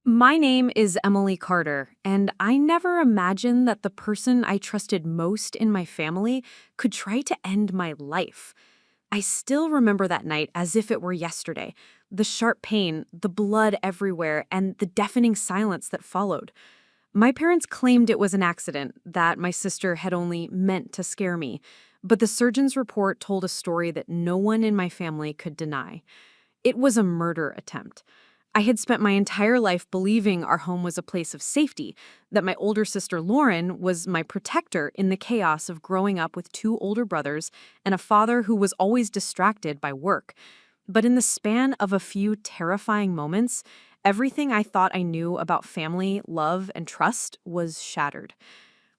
My name is Emily Carter, and I never imagined that the person I trusted most in my family could try to end my life. I still remember that night as if it were yesterday. The sharp pain, the blood everywhere, and the deafening silence that followed. My parents claimed it was an accident, that my sister had only meant to scare me, but the surgeon's report told a story that no one in my family could deny. It was a murder attempt. I had spent my entire life believing our home was a place of safety, that my older sister Lauren was my protector in the chaos of growing up with two older brothers and a father who was always distracted by work. But in the span of a few terrifying moments, everything I thought I knew about family, love, and trust was shattered.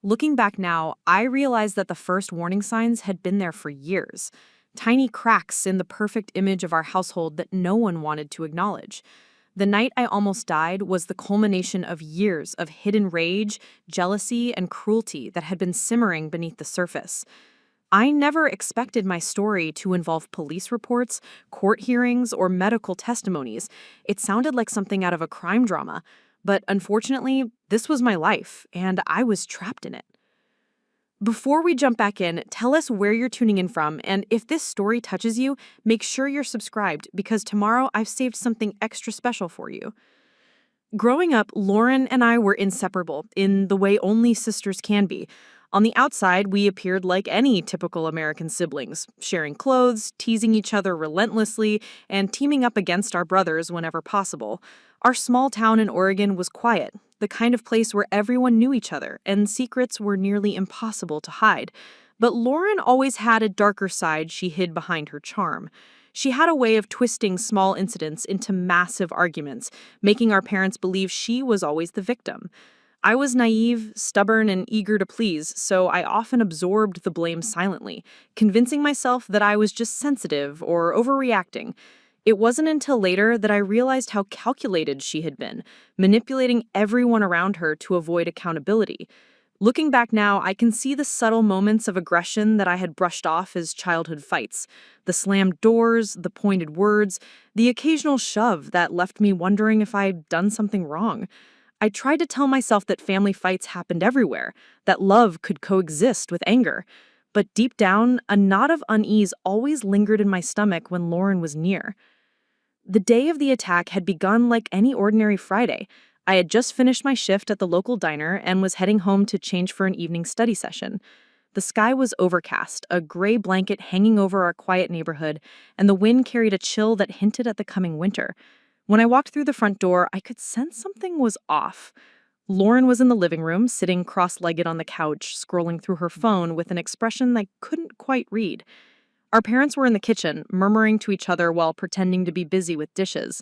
Looking back now, I realized that the first warning signs had been there for years. Tiny cracks in the perfect image of our household that no one wanted to acknowledge. The night I almost died was the culmination of years of hidden rage, jealousy, and cruelty that had been simmering beneath the surface. I never expected my story to involve police reports, court hearings, or medical testimonies. It sounded like something out of a crime drama. But unfortunately, this was my life, and I was trapped in it. Before we jump back in, tell us where you're tuning in from, and if this story touches you, make sure you're subscribed because tomorrow I've saved something extra special for you. Growing up, Lauren and I were inseparable in the way only sisters can be. On the outside, we appeared like any typical American siblings, sharing clothes, teasing each other relentlessly, and teaming up against our brothers whenever possible. Our small town in Oregon was quiet, the kind of place where everyone knew each other, and secrets were nearly impossible to hide. But Lauren always had a darker side she hid behind her charm. She had a way of twisting small incidents into massive arguments, making our parents believe she was always the victim. I was naive, stubborn, and eager to please, so I often absorbed the blame silently, convincing myself that I was just sensitive or overreacting. It wasn't until later that I realized how calculated she had been, manipulating everyone around her to avoid accountability. Looking back now, I can see the subtle moments of aggression that I had brushed off as childhood fights. The slammed doors, the pointed words, the occasional shove that left me wondering if I'd done something wrong. I tried to tell myself that family fights happened everywhere, that love could coexist with anger. But deep down, a knot of unease always lingered in my stomach when Lauren was near. The day of the attack had begun like any ordinary Friday. I had just finished my shift at the local diner and was heading home to change for an evening study session. The sky was overcast, a gray blanket hanging over our quiet neighborhood, and the wind carried a chill that hinted at the coming winter. When I walked through the front door, I could sense something was off. Lauren was in the living room, sitting cross-legged on the couch, scrolling through her phone with an expression I couldn't quite read. Our parents were in the kitchen, murmuring to each other while pretending to be busy with dishes.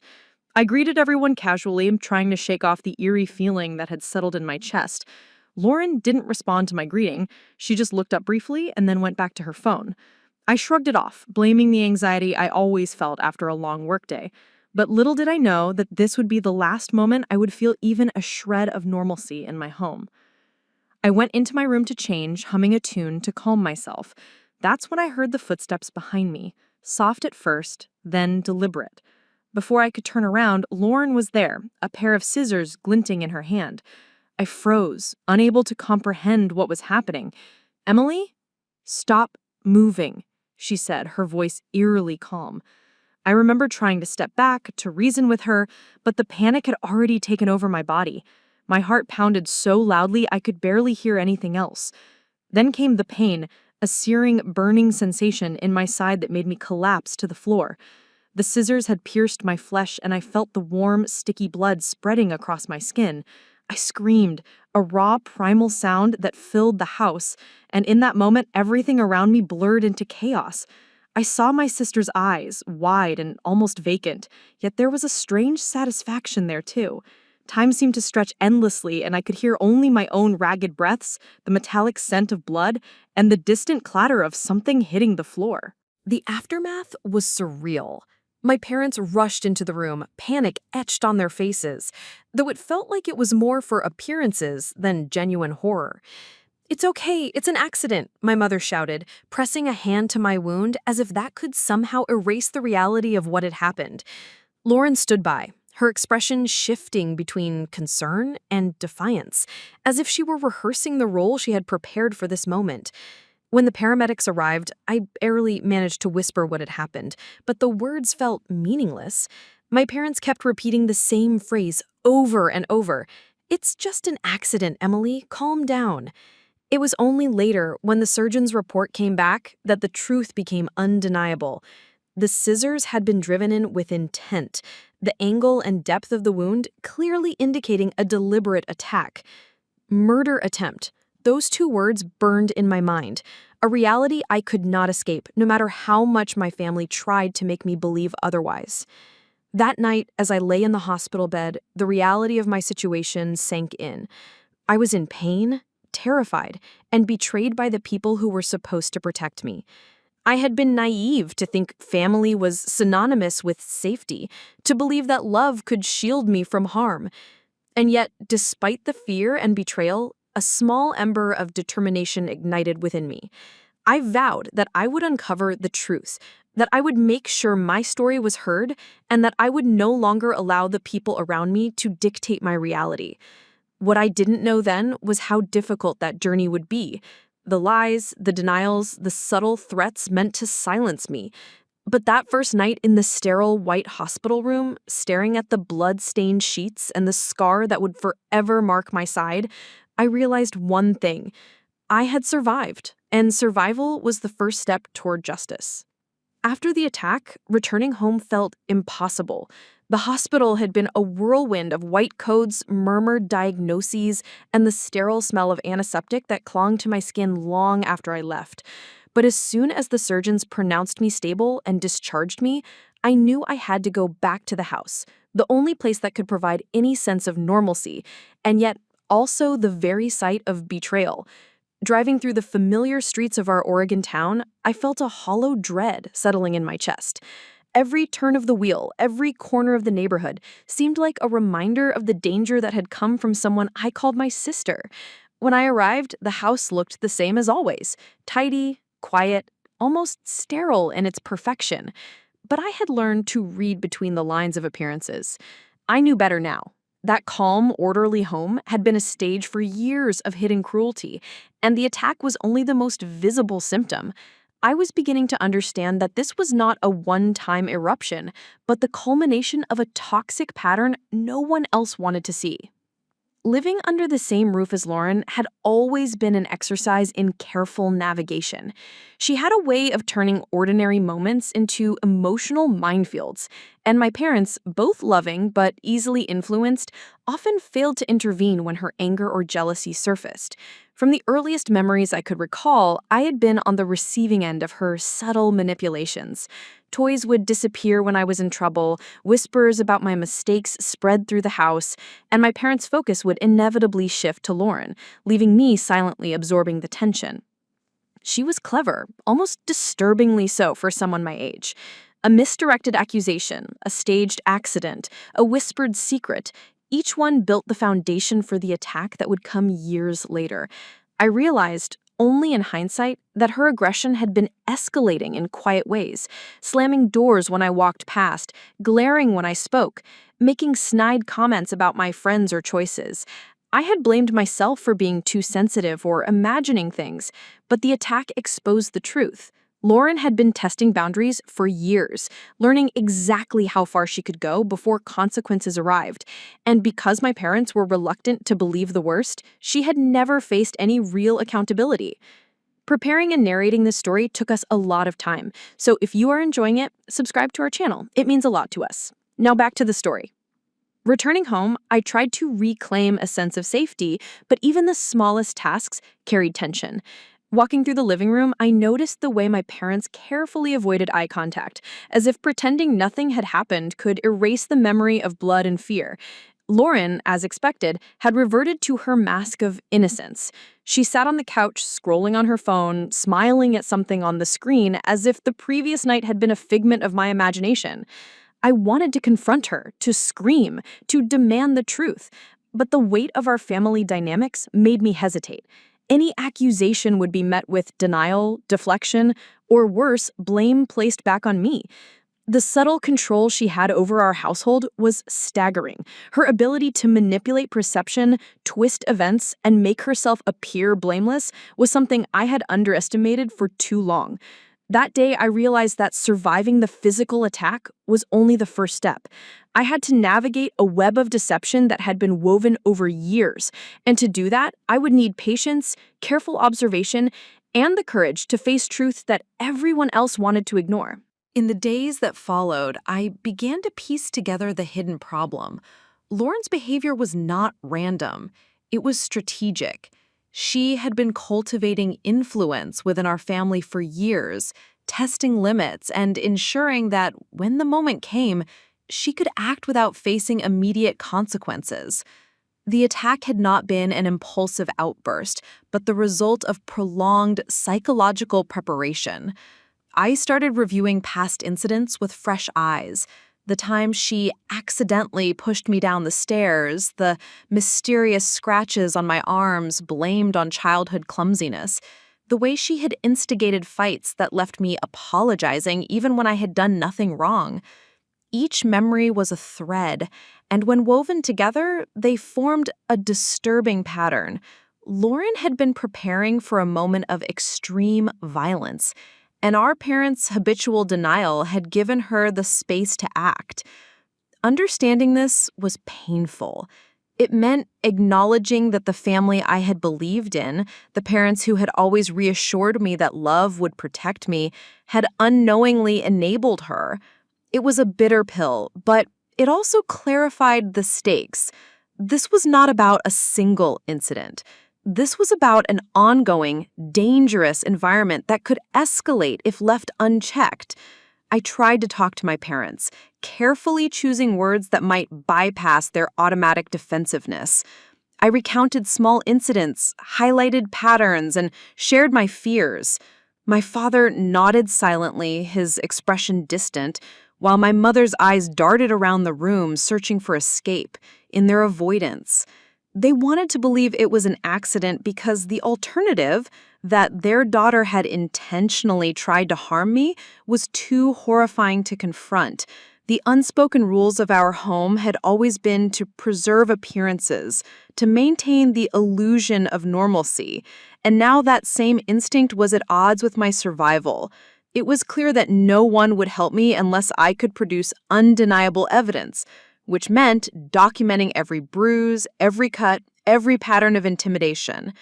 I greeted everyone casually, trying to shake off the eerie feeling that had settled in my chest. Lauren didn't respond to my greeting. She just looked up briefly and then went back to her phone. I shrugged it off, blaming the anxiety I always felt after a long workday. But little did I know that this would be the last moment I would feel even a shred of normalcy in my home. I went into my room to change, humming a tune to calm myself. That's when I heard the footsteps behind me, soft at first, then deliberate. Before I could turn around, Lauren was there, a pair of scissors glinting in her hand. I froze, unable to comprehend what was happening. "Emily? Stop moving," she said, her voice eerily calm. I remember trying to step back, to reason with her, but the panic had already taken over my body. My heart pounded so loudly I could barely hear anything else. Then came the pain, a searing, burning sensation in my side that made me collapse to the floor. The scissors had pierced my flesh, and I felt the warm, sticky blood spreading across my skin. I screamed, a raw, primal sound that filled the house, and in that moment, everything around me blurred into chaos. I saw my sister's eyes, wide and almost vacant, yet there was a strange satisfaction there too. Time seemed to stretch endlessly, and I could hear only my own ragged breaths, the metallic scent of blood, and the distant clatter of something hitting the floor. The aftermath was surreal. My parents rushed into the room, panic etched on their faces, though it felt like it was more for appearances than genuine horror. "It's okay, it's an accident," my mother shouted, pressing a hand to my wound as if that could somehow erase the reality of what had happened. Lauren stood by, her expression shifting between concern and defiance, as if she were rehearsing the role she had prepared for this moment. When the paramedics arrived, I barely managed to whisper what had happened, but the words felt meaningless. My parents kept repeating the same phrase over and over. "It's just an accident, Emily. Calm down." It was only later, when the surgeon's report came back, that the truth became undeniable. The scissors had been driven in with intent, the angle and depth of the wound clearly indicating a deliberate attack. Murder attempt. Those two words burned in my mind, a reality I could not escape, no matter how much my family tried to make me believe otherwise. That night, as I lay in the hospital bed, the reality of my situation sank in. I was in pain, terrified, and betrayed by the people who were supposed to protect me. I had been naive to think family was synonymous with safety, to believe that love could shield me from harm. And yet, despite the fear and betrayal, a small ember of determination ignited within me. I vowed that I would uncover the truth, that I would make sure my story was heard, and that I would no longer allow the people around me to dictate my reality. What I didn't know then was how difficult that journey would be. The lies, the denials, the subtle threats meant to silence me. But that first night in the sterile white hospital room, staring at the blood-stained sheets and the scar that would forever mark my side, I realized one thing. I had survived, and survival was the first step toward justice. After the attack, returning home felt impossible. The hospital had been a whirlwind of white coats, murmured diagnoses, and the sterile smell of antiseptic that clung to my skin long after I left. But as soon as the surgeons pronounced me stable and discharged me, I knew I had to go back to the house, the only place that could provide any sense of normalcy, and yet also the very site of betrayal. Driving through the familiar streets of our Oregon town, I felt a hollow dread settling in my chest. Every turn of the wheel, every corner of the neighborhood seemed like a reminder of the danger that had come from someone I called my sister. When I arrived, the house looked the same as always, tidy, quiet, almost sterile in its perfection. But I had learned to read between the lines of appearances. I knew better now. That calm, orderly home had been a stage for years of hidden cruelty, and the attack was only the most visible symptom. I was beginning to understand that this was not a one-time eruption, but the culmination of a toxic pattern no one else wanted to see. Living under the same roof as Lauren had always been an exercise in careful navigation. She had a way of turning ordinary moments into emotional minefields, and my parents, both loving but easily influenced, often failed to intervene when her anger or jealousy surfaced. From the earliest memories I could recall, I had been on the receiving end of her subtle manipulations. Toys would disappear when I was in trouble, whispers about my mistakes spread through the house, and my parents' focus would inevitably shift to Lauren, leaving me silently absorbing the tension. She was clever, almost disturbingly so for someone my age. A misdirected accusation, a staged accident, a whispered secret, each one built the foundation for the attack that would come years later. I realized, only in hindsight, that her aggression had been escalating in quiet ways, slamming doors when I walked past, glaring when I spoke, making snide comments about my friends or choices. I had blamed myself for being too sensitive or imagining things, but the attack exposed the truth. Lauren had been testing boundaries for years, learning exactly how far she could go before consequences arrived. And because my parents were reluctant to believe the worst, she had never faced any real accountability. Preparing and narrating this story took us a lot of time, so if you are enjoying it, subscribe to our channel. It means a lot to us. Now back to the story. Returning home, I tried to reclaim a sense of safety, but even the smallest tasks carried tension. Walking through the living room, I noticed the way my parents carefully avoided eye contact, as if pretending nothing had happened could erase the memory of blood and fear. Lauren, as expected, had reverted to her mask of innocence. She sat on the couch, scrolling on her phone, smiling at something on the screen, as if the previous night had been a figment of my imagination. I wanted to confront her, to scream, to demand the truth, but the weight of our family dynamics made me hesitate. Any accusation would be met with denial, deflection, or worse, blame placed back on me. The subtle control she had over our household was staggering. Her ability to manipulate perception, twist events, and make herself appear blameless was something I had underestimated for too long. That day, I realized that surviving the physical attack was only the first step. I had to navigate a web of deception that had been woven over years, and to do that, I would need patience, careful observation, and the courage to face truths that everyone else wanted to ignore. In the days that followed, I began to piece together the hidden problem. Lauren's behavior was not random. It was strategic. She had been cultivating influence within our family for years, testing limits and ensuring that when the moment came, she could act without facing immediate consequences. The attack had not been an impulsive outburst, but the result of prolonged psychological preparation. I started reviewing past incidents with fresh eyes. The time she accidentally pushed me down the stairs, the mysterious scratches on my arms blamed on childhood clumsiness, the way she had instigated fights that left me apologizing even when I had done nothing wrong. Each memory was a thread, and when woven together, they formed a disturbing pattern. Lauren had been preparing for a moment of extreme violence, and our parents' habitual denial had given her the space to act. Understanding this was painful. It meant acknowledging that the family I had believed in, the parents who had always reassured me that love would protect me, had unknowingly enabled her. It was a bitter pill, but it also clarified the stakes. This was not about a single incident. This was about an ongoing, dangerous environment that could escalate if left unchecked. I tried to talk to my parents, carefully choosing words that might bypass their automatic defensiveness. I recounted small incidents, highlighted patterns, and shared my fears. My father nodded silently, his expression distant, while my mother's eyes darted around the room, searching for escape in their avoidance. They wanted to believe it was an accident because the alternative, that their daughter had intentionally tried to harm me, was too horrifying to confront. The unspoken rules of our home had always been to preserve appearances, to maintain the illusion of normalcy, and now that same instinct was at odds with my survival. It was clear that no one would help me unless I could produce undeniable evidence, which meant documenting every bruise, every cut, every pattern of intimidation.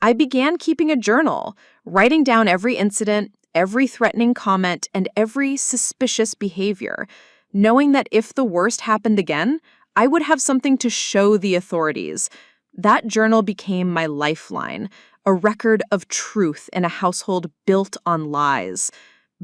I began keeping a journal, writing down every incident, every threatening comment, and every suspicious behavior, knowing that if the worst happened again, I would have something to show the authorities. That journal became my lifeline, a record of truth in a household built on lies.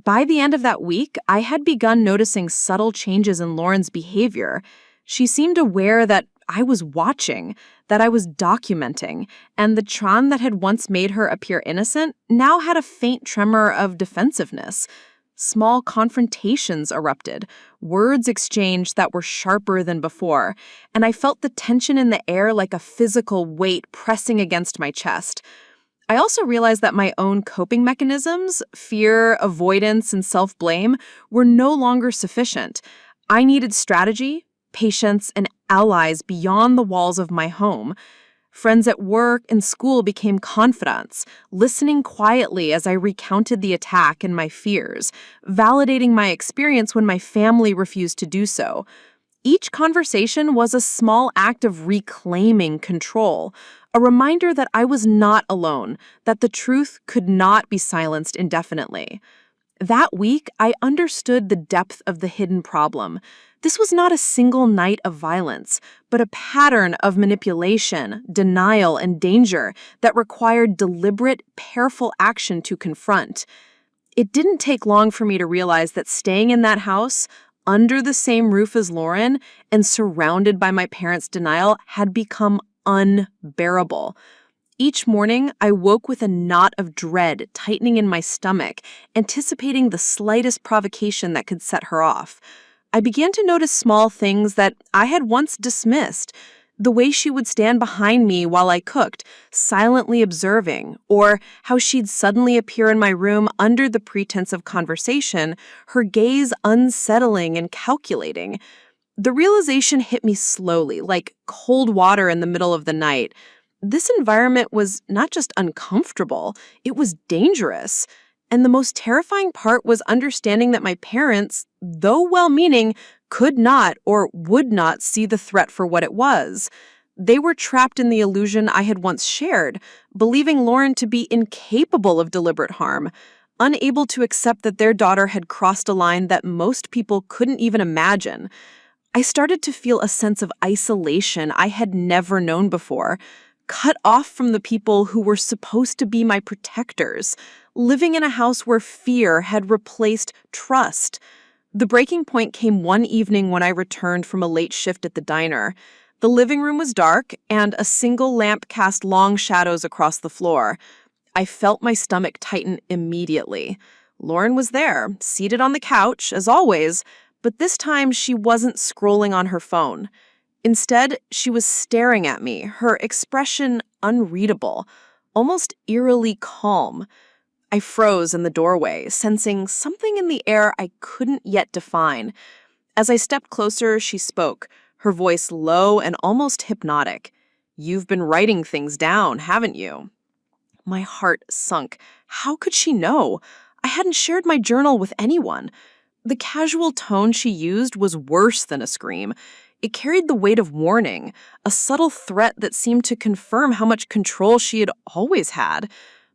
By the end of that week, I had begun noticing subtle changes in Lauren's behavior. She seemed aware that I was watching, that I was documenting, and the charm that had once made her appear innocent now had a faint tremor of defensiveness. Small confrontations erupted, words exchanged that were sharper than before, and I felt the tension in the air like a physical weight pressing against my chest. I also realized that my own coping mechanisms, fear, avoidance, and self-blame, were no longer sufficient. I needed strategy, patience, and allies beyond the walls of my home. Friends at work and school became confidants, listening quietly as I recounted the attack and my fears, validating my experience when my family refused to do so. Each conversation was a small act of reclaiming control, a reminder that I was not alone, that the truth could not be silenced indefinitely. That week, I understood the depth of the hidden problem. This was not a single night of violence, but a pattern of manipulation, denial, and danger that required deliberate, careful action to confront. It didn't take long for me to realize that staying in that house, under the same roof as Lauren, and surrounded by my parents' denial, had become unbearable. Each morning, I woke with a knot of dread tightening in my stomach, anticipating the slightest provocation that could set her off. I began to notice small things that I had once dismissed. The way she would stand behind me while I cooked, silently observing, or how she'd suddenly appear in my room under the pretense of conversation, her gaze unsettling and calculating. The realization hit me slowly, like cold water in the middle of the night. This environment was not just uncomfortable, it was dangerous. And the most terrifying part was understanding that my parents, though well-meaning, could not or would not see the threat for what it was. They were trapped in the illusion I had once shared, believing Lauren to be incapable of deliberate harm, unable to accept that their daughter had crossed a line that most people couldn't even imagine. I started to feel a sense of isolation I had never known before, cut off from the people who were supposed to be my protectors, living in a house where fear had replaced trust. The breaking point came one evening when I returned from a late shift at the diner. The living room was dark, and a single lamp cast long shadows across the floor. I felt my stomach tighten immediately. Lauren was there, seated on the couch, as always, but this time she wasn't scrolling on her phone. Instead, she was staring at me, her expression unreadable, almost eerily calm. I froze in the doorway, sensing something in the air I couldn't yet define. As I stepped closer, she spoke, her voice low and almost hypnotic. "You've been writing things down, haven't you?" My heart sunk. How could she know? I hadn't shared my journal with anyone. The casual tone she used was worse than a scream. It carried the weight of warning, a subtle threat that seemed to confirm how much control she had always had.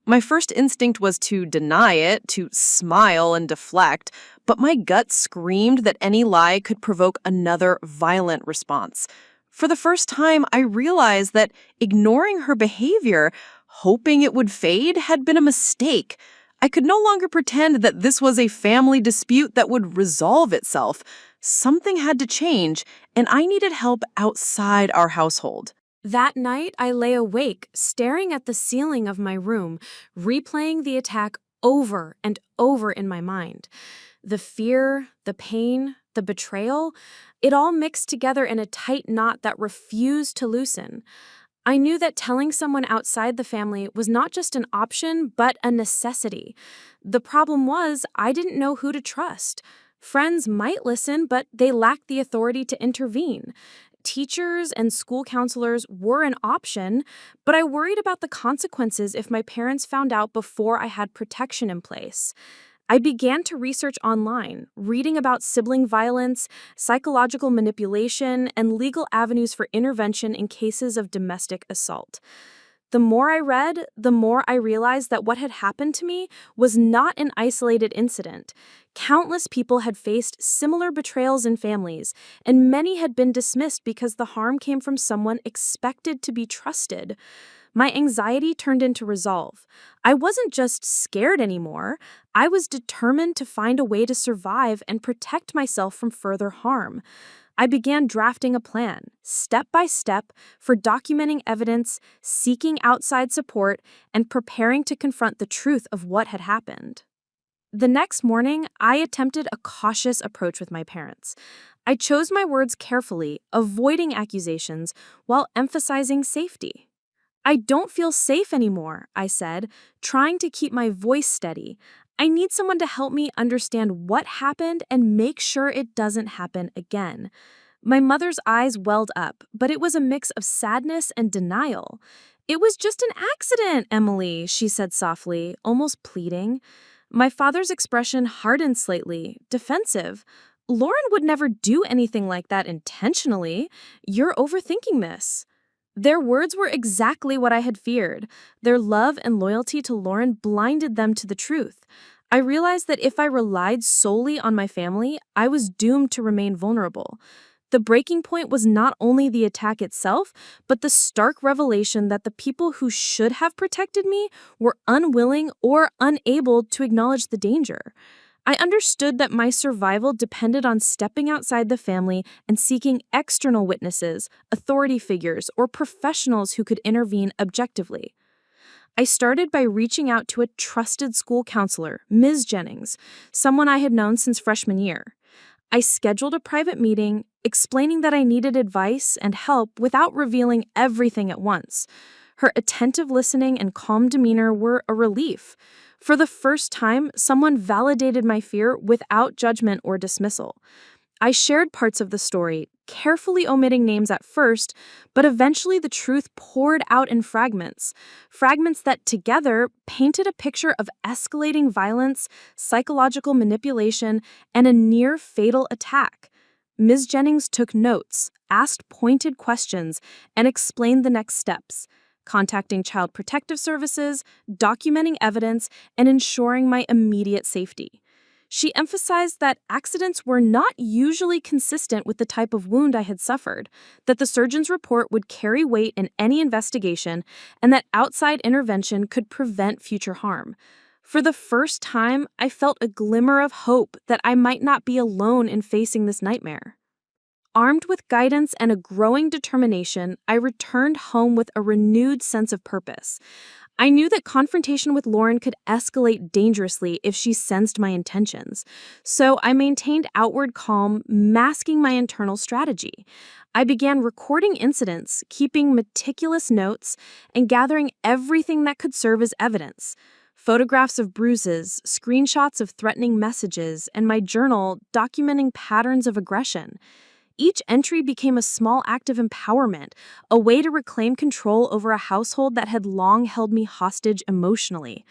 My first instinct was to deny it, to smile and deflect, but my gut screamed that any lie could provoke another violent response. For the first time, I realized that ignoring her behavior, hoping it would fade, had been a mistake. I could no longer pretend that this was a family dispute that would resolve itself. Something had to change, and I needed help outside our household. That night, I lay awake, staring at the ceiling of my room, replaying the attack over and over in my mind. The fear, the pain, the betrayal, it all mixed together in a tight knot that refused to loosen. I knew that telling someone outside the family was not just an option, but a necessity. The problem was, I didn't know who to trust. Friends might listen, but they lacked the authority to intervene. Teachers and school counselors were an option, but I worried about the consequences if my parents found out before I had protection in place. I began to research online, reading about sibling violence, psychological manipulation, and legal avenues for intervention in cases of domestic assault. The more I read, the more I realized that what had happened to me was not an isolated incident. Countless people had faced similar betrayals in families, and many had been dismissed because the harm came from someone expected to be trusted. My anxiety turned into resolve. I wasn't just scared anymore. I was determined to find a way to survive and protect myself from further harm. I began drafting a plan, step by step, for documenting evidence, seeking outside support, and preparing to confront the truth of what had happened. The next morning, I attempted a cautious approach with my parents. I chose my words carefully, avoiding accusations while emphasizing safety. "I don't feel safe anymore," I said, trying to keep my voice steady. "I need someone to help me understand what happened and make sure it doesn't happen again." My mother's eyes welled up, but it was a mix of sadness and denial. "It was just an accident, Emily," she said softly, almost pleading. My father's expression hardened slightly, defensive. "Lauren would never do anything like that intentionally. You're overthinking this." Their words were exactly what I had feared. Their love and loyalty to Lauren blinded them to the truth. I realized that if I relied solely on my family, I was doomed to remain vulnerable. The breaking point was not only the attack itself, but the stark revelation that the people who should have protected me were unwilling or unable to acknowledge the danger. I understood that my survival depended on stepping outside the family and seeking external witnesses, authority figures, or professionals who could intervene objectively. I started by reaching out to a trusted school counselor, Ms. Jennings, someone I had known since freshman year. I scheduled a private meeting, explaining that I needed advice and help without revealing everything at once. Her attentive listening and calm demeanor were a relief. For the first time, someone validated my fear without judgment or dismissal. I shared parts of the story, carefully omitting names at first, but eventually the truth poured out in fragments that together painted a picture of escalating violence, psychological manipulation, and a near-fatal attack. Ms. Jennings took notes, asked pointed questions, and explained the next steps, contacting Child Protective Services, documenting evidence, and ensuring my immediate safety. She emphasized that accidents were not usually consistent with the type of wound I had suffered, that the surgeon's report would carry weight in any investigation, and that outside intervention could prevent future harm. For the first time, I felt a glimmer of hope that I might not be alone in facing this nightmare. Armed with guidance and a growing determination, I returned home with a renewed sense of purpose. I knew that confrontation with Lauren could escalate dangerously if she sensed my intentions, so I maintained outward calm, masking my internal strategy. I began recording incidents, keeping meticulous notes, and gathering everything that could serve as evidence. Photographs of bruises, screenshots of threatening messages, and my journal documenting patterns of aggression. Each entry became a small act of empowerment, a way to reclaim control over a household that had long held me hostage emotionally.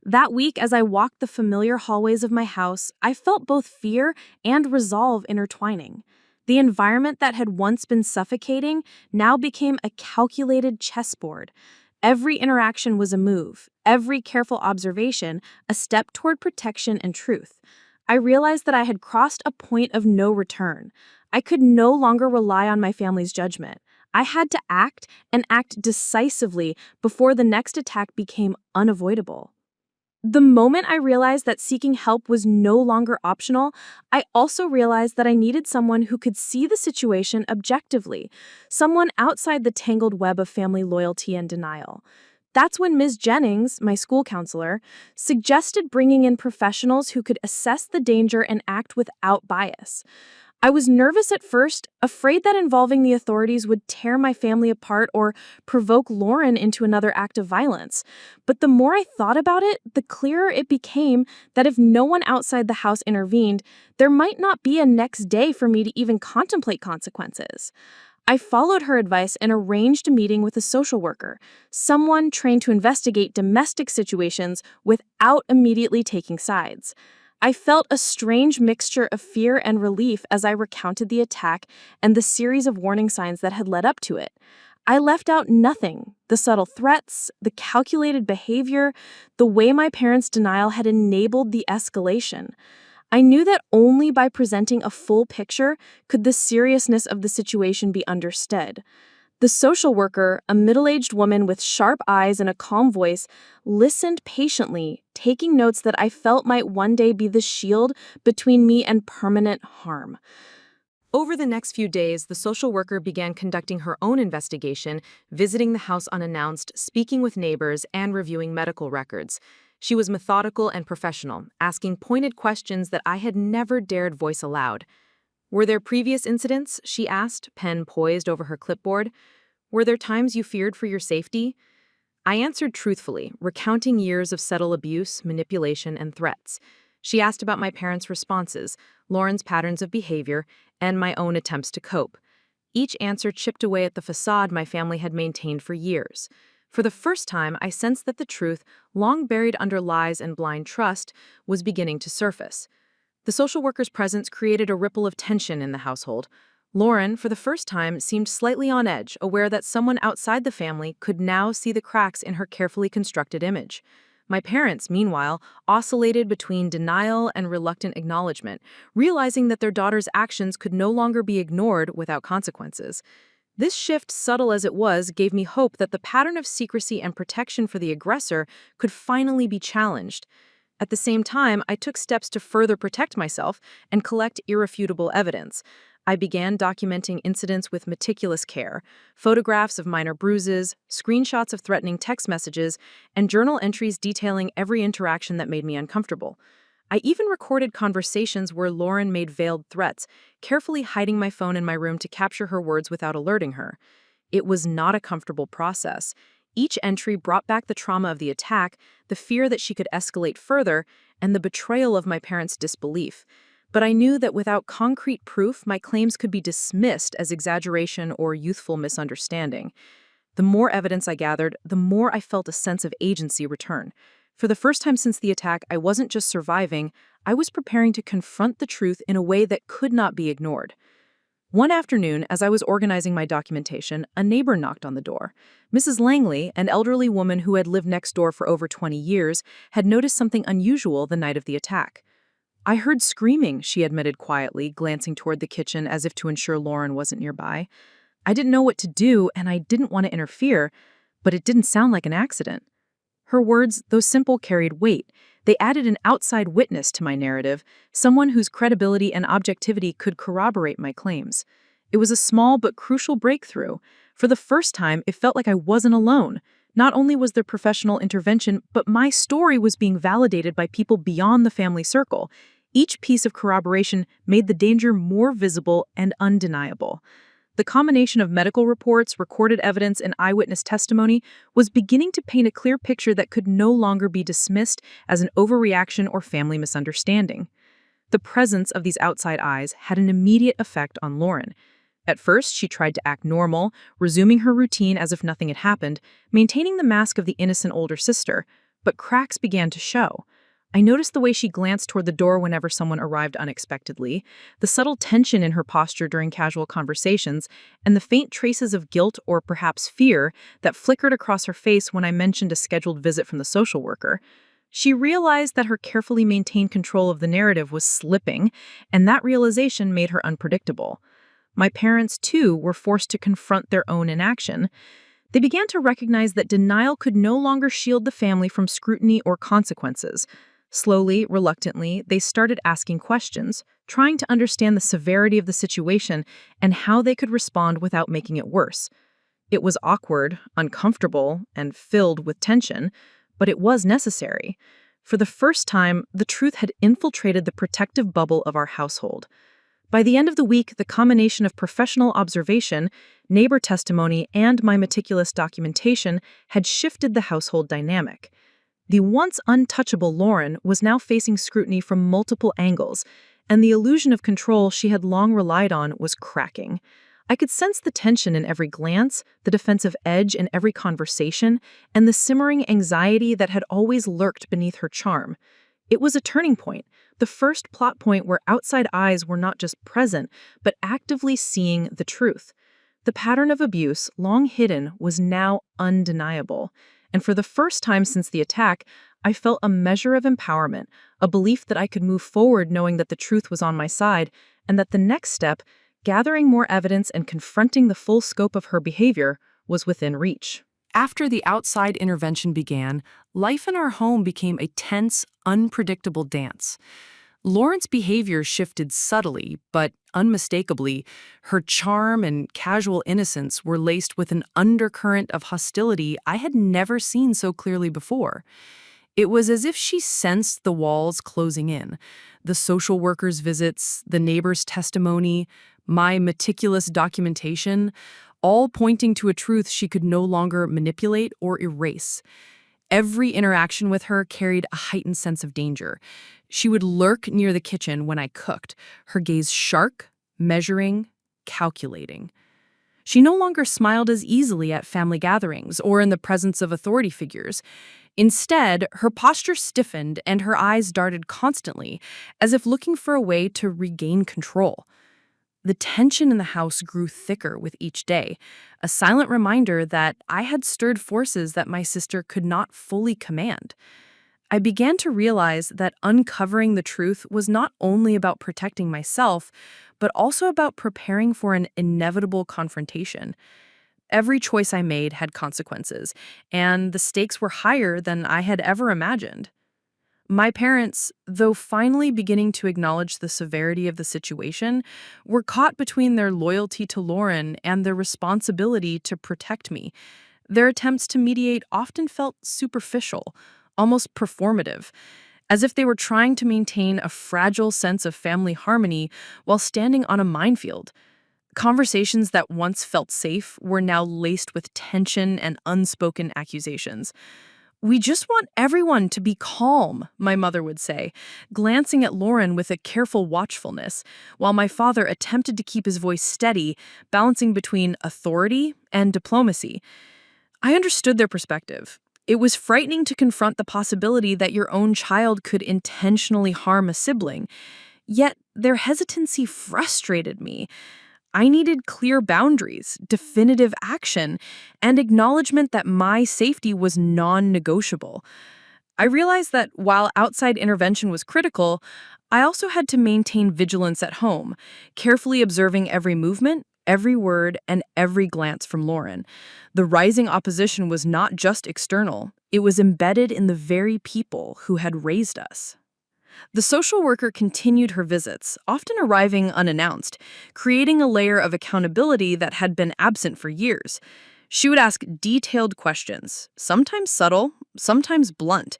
That week, as I walked the familiar hallways of my house, I felt both fear and resolve intertwining. The environment that had once been suffocating now became a calculated chessboard. Every interaction was a move, every careful observation a step toward protection and truth. I realized that I had crossed a point of no return. I could no longer rely on my family's judgment. I had to act, and act decisively before the next attack became unavoidable. The moment I realized that seeking help was no longer optional, I also realized that I needed someone who could see the situation objectively, someone outside the tangled web of family loyalty and denial. That's when Ms. Jennings, my school counselor, suggested bringing in professionals who could assess the danger and act without bias. I was nervous at first, afraid that involving the authorities would tear my family apart or provoke Lauren into another act of violence. But the more I thought about it, the clearer it became that if no one outside the house intervened, there might not be a next day for me to even contemplate consequences. I followed her advice and arranged a meeting with a social worker, someone trained to investigate domestic situations without immediately taking sides. I felt a strange mixture of fear and relief as I recounted the attack and the series of warning signs that had led up to it. I left out nothing: the subtle threats, the calculated behavior, the way my parents' denial had enabled the escalation. I knew that only by presenting a full picture could the seriousness of the situation be understood. The social worker, a middle-aged woman with sharp eyes and a calm voice, listened patiently, taking notes that I felt might one day be the shield between me and permanent harm. Over the next few days, the social worker began conducting her own investigation, visiting the house unannounced, speaking with neighbors, and reviewing medical records. She was methodical and professional, asking pointed questions that I had never dared voice aloud. "Were there previous incidents?" she asked, pen poised over her clipboard. "Were there times you feared for your safety?" I answered truthfully, recounting years of subtle abuse, manipulation, and threats. She asked about my parents' responses, Lauren's patterns of behavior, and my own attempts to cope. Each answer chipped away at the facade my family had maintained for years. For the first time, I sensed that the truth, long buried under lies and blind trust, was beginning to surface. The social worker's presence created a ripple of tension in the household. Lauren, for the first time, seemed slightly on edge, aware that someone outside the family could now see the cracks in her carefully constructed image. My parents, meanwhile, oscillated between denial and reluctant acknowledgement, realizing that their daughter's actions could no longer be ignored without consequences. This shift, subtle as it was, gave me hope that the pattern of secrecy and protection for the aggressor could finally be challenged. At the same time, I took steps to further protect myself and collect irrefutable evidence. I began documenting incidents with meticulous care: photographs of minor bruises, screenshots of threatening text messages, and journal entries detailing every interaction that made me uncomfortable. I even recorded conversations where Lauren made veiled threats, carefully hiding my phone in my room to capture her words without alerting her. It was not a comfortable process. Each entry brought back the trauma of the attack, the fear that she could escalate further, and the betrayal of my parents' disbelief. But I knew that without concrete proof, my claims could be dismissed as exaggeration or youthful misunderstanding. The more evidence I gathered, the more I felt a sense of agency return. For the first time since the attack, I wasn't just surviving, I was preparing to confront the truth in a way that could not be ignored. One afternoon, as I was organizing my documentation, a neighbor knocked on the door. Mrs. Langley, an elderly woman who had lived next door for over 20 years, had noticed something unusual the night of the attack. "I heard screaming," she admitted quietly, glancing toward the kitchen as if to ensure Lauren wasn't nearby. "I didn't know what to do, and I didn't want to interfere, but it didn't sound like an accident." Her words, though simple, carried weight. They added an outside witness to my narrative, someone whose credibility and objectivity could corroborate my claims. It was a small but crucial breakthrough. For the first time, it felt like I wasn't alone. Not only was there professional intervention, but my story was being validated by people beyond the family circle. Each piece of corroboration made the danger more visible and undeniable. The combination of medical reports, recorded evidence, and eyewitness testimony was beginning to paint a clear picture that could no longer be dismissed as an overreaction or family misunderstanding. The presence of these outside eyes had an immediate effect on Lauren. At first, she tried to act normal, resuming her routine as if nothing had happened, maintaining the mask of the innocent older sister, but cracks began to show. I noticed the way she glanced toward the door whenever someone arrived unexpectedly, the subtle tension in her posture during casual conversations, and the faint traces of guilt or perhaps fear that flickered across her face when I mentioned a scheduled visit from the social worker. She realized that her carefully maintained control of the narrative was slipping, and that realization made her unpredictable. My parents, too, were forced to confront their own inaction. They began to recognize that denial could no longer shield the family from scrutiny or consequences. Slowly, reluctantly, they started asking questions, trying to understand the severity of the situation and how they could respond without making it worse. It was awkward, uncomfortable, and filled with tension, but it was necessary. For the first time, the truth had infiltrated the protective bubble of our household. By the end of the week, the combination of professional observation, neighbor testimony, and my meticulous documentation had shifted the household dynamic. The once untouchable Lauren was now facing scrutiny from multiple angles, and the illusion of control she had long relied on was cracking. I could sense the tension in every glance, the defensive edge in every conversation, and the simmering anxiety that had always lurked beneath her charm. It was a turning point, the first plot point where outside eyes were not just present, but actively seeing the truth. The pattern of abuse, long hidden, was now undeniable. And for the first time since the attack, I felt a measure of empowerment, a belief that I could move forward knowing that the truth was on my side, and that the next step, gathering more evidence and confronting the full scope of her behavior, was within reach. After the outside intervention began, life in our home became a tense, unpredictable dance. Lauren's behavior shifted subtly, but unmistakably. Her charm and casual innocence were laced with an undercurrent of hostility I had never seen so clearly before. It was as if she sensed the walls closing in, the social worker's visits, the neighbor's testimony, my meticulous documentation, all pointing to a truth she could no longer manipulate or erase. Every interaction with her carried a heightened sense of danger. She would lurk near the kitchen when I cooked, her gaze sharp, measuring, calculating. She no longer smiled as easily at family gatherings or in the presence of authority figures. Instead, her posture stiffened and her eyes darted constantly, as if looking for a way to regain control. The tension in the house grew thicker with each day, a silent reminder that I had stirred forces that my sister could not fully command. I began to realize that uncovering the truth was not only about protecting myself, but also about preparing for an inevitable confrontation. Every choice I made had consequences, and the stakes were higher than I had ever imagined. My parents, though finally beginning to acknowledge the severity of the situation, were caught between their loyalty to Lauren and their responsibility to protect me. Their attempts to mediate often felt superficial, almost performative. as if they were trying to maintain a fragile sense of family harmony while standing on a minefield. Conversations that once felt safe were now laced with tension and unspoken accusations. "We just want everyone to be calm," my mother would say, glancing at Lauren with a careful watchfulness, while my father attempted to keep his voice steady, balancing between authority and diplomacy. I understood their perspective. It was frightening to confront the possibility that your own child could intentionally harm a sibling, yet their hesitancy frustrated me. I needed clear boundaries, definitive action, and acknowledgement that my safety was non-negotiable. I realized that while outside intervention was critical, I also had to maintain vigilance at home, carefully observing every movement, every word, and every glance from Lauren. The rising opposition was not just external, it was embedded in the very people who had raised us. The social worker continued her visits, often arriving unannounced, creating a layer of accountability that had been absent for years. She would ask detailed questions, sometimes subtle, sometimes blunt,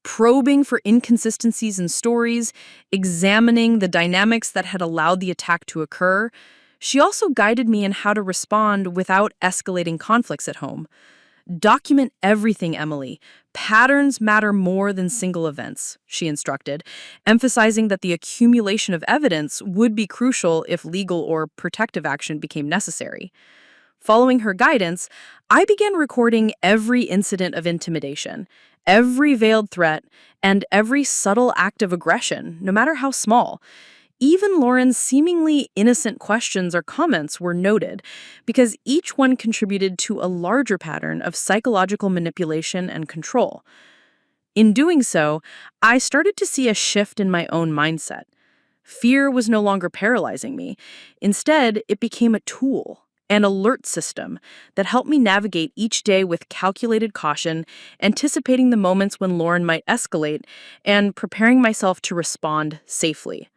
probing for inconsistencies in stories, examining the dynamics that had allowed the attack to occur. She also guided me in how to respond without escalating conflicts at home. "Document everything, Emily. Patterns matter more than single events," she instructed, emphasizing that the accumulation of evidence would be crucial if legal or protective action became necessary. Following her guidance, I began recording every incident of intimidation, every veiled threat, and every subtle act of aggression, no matter how small. Even Lauren's seemingly innocent questions or comments were noted, because each one contributed to a larger pattern of psychological manipulation and control. In doing so, I started to see a shift in my own mindset. Fear was no longer paralyzing me. Instead, it became a tool, an alert system that helped me navigate each day with calculated caution, anticipating the moments when Lauren might escalate, and preparing myself to respond safely.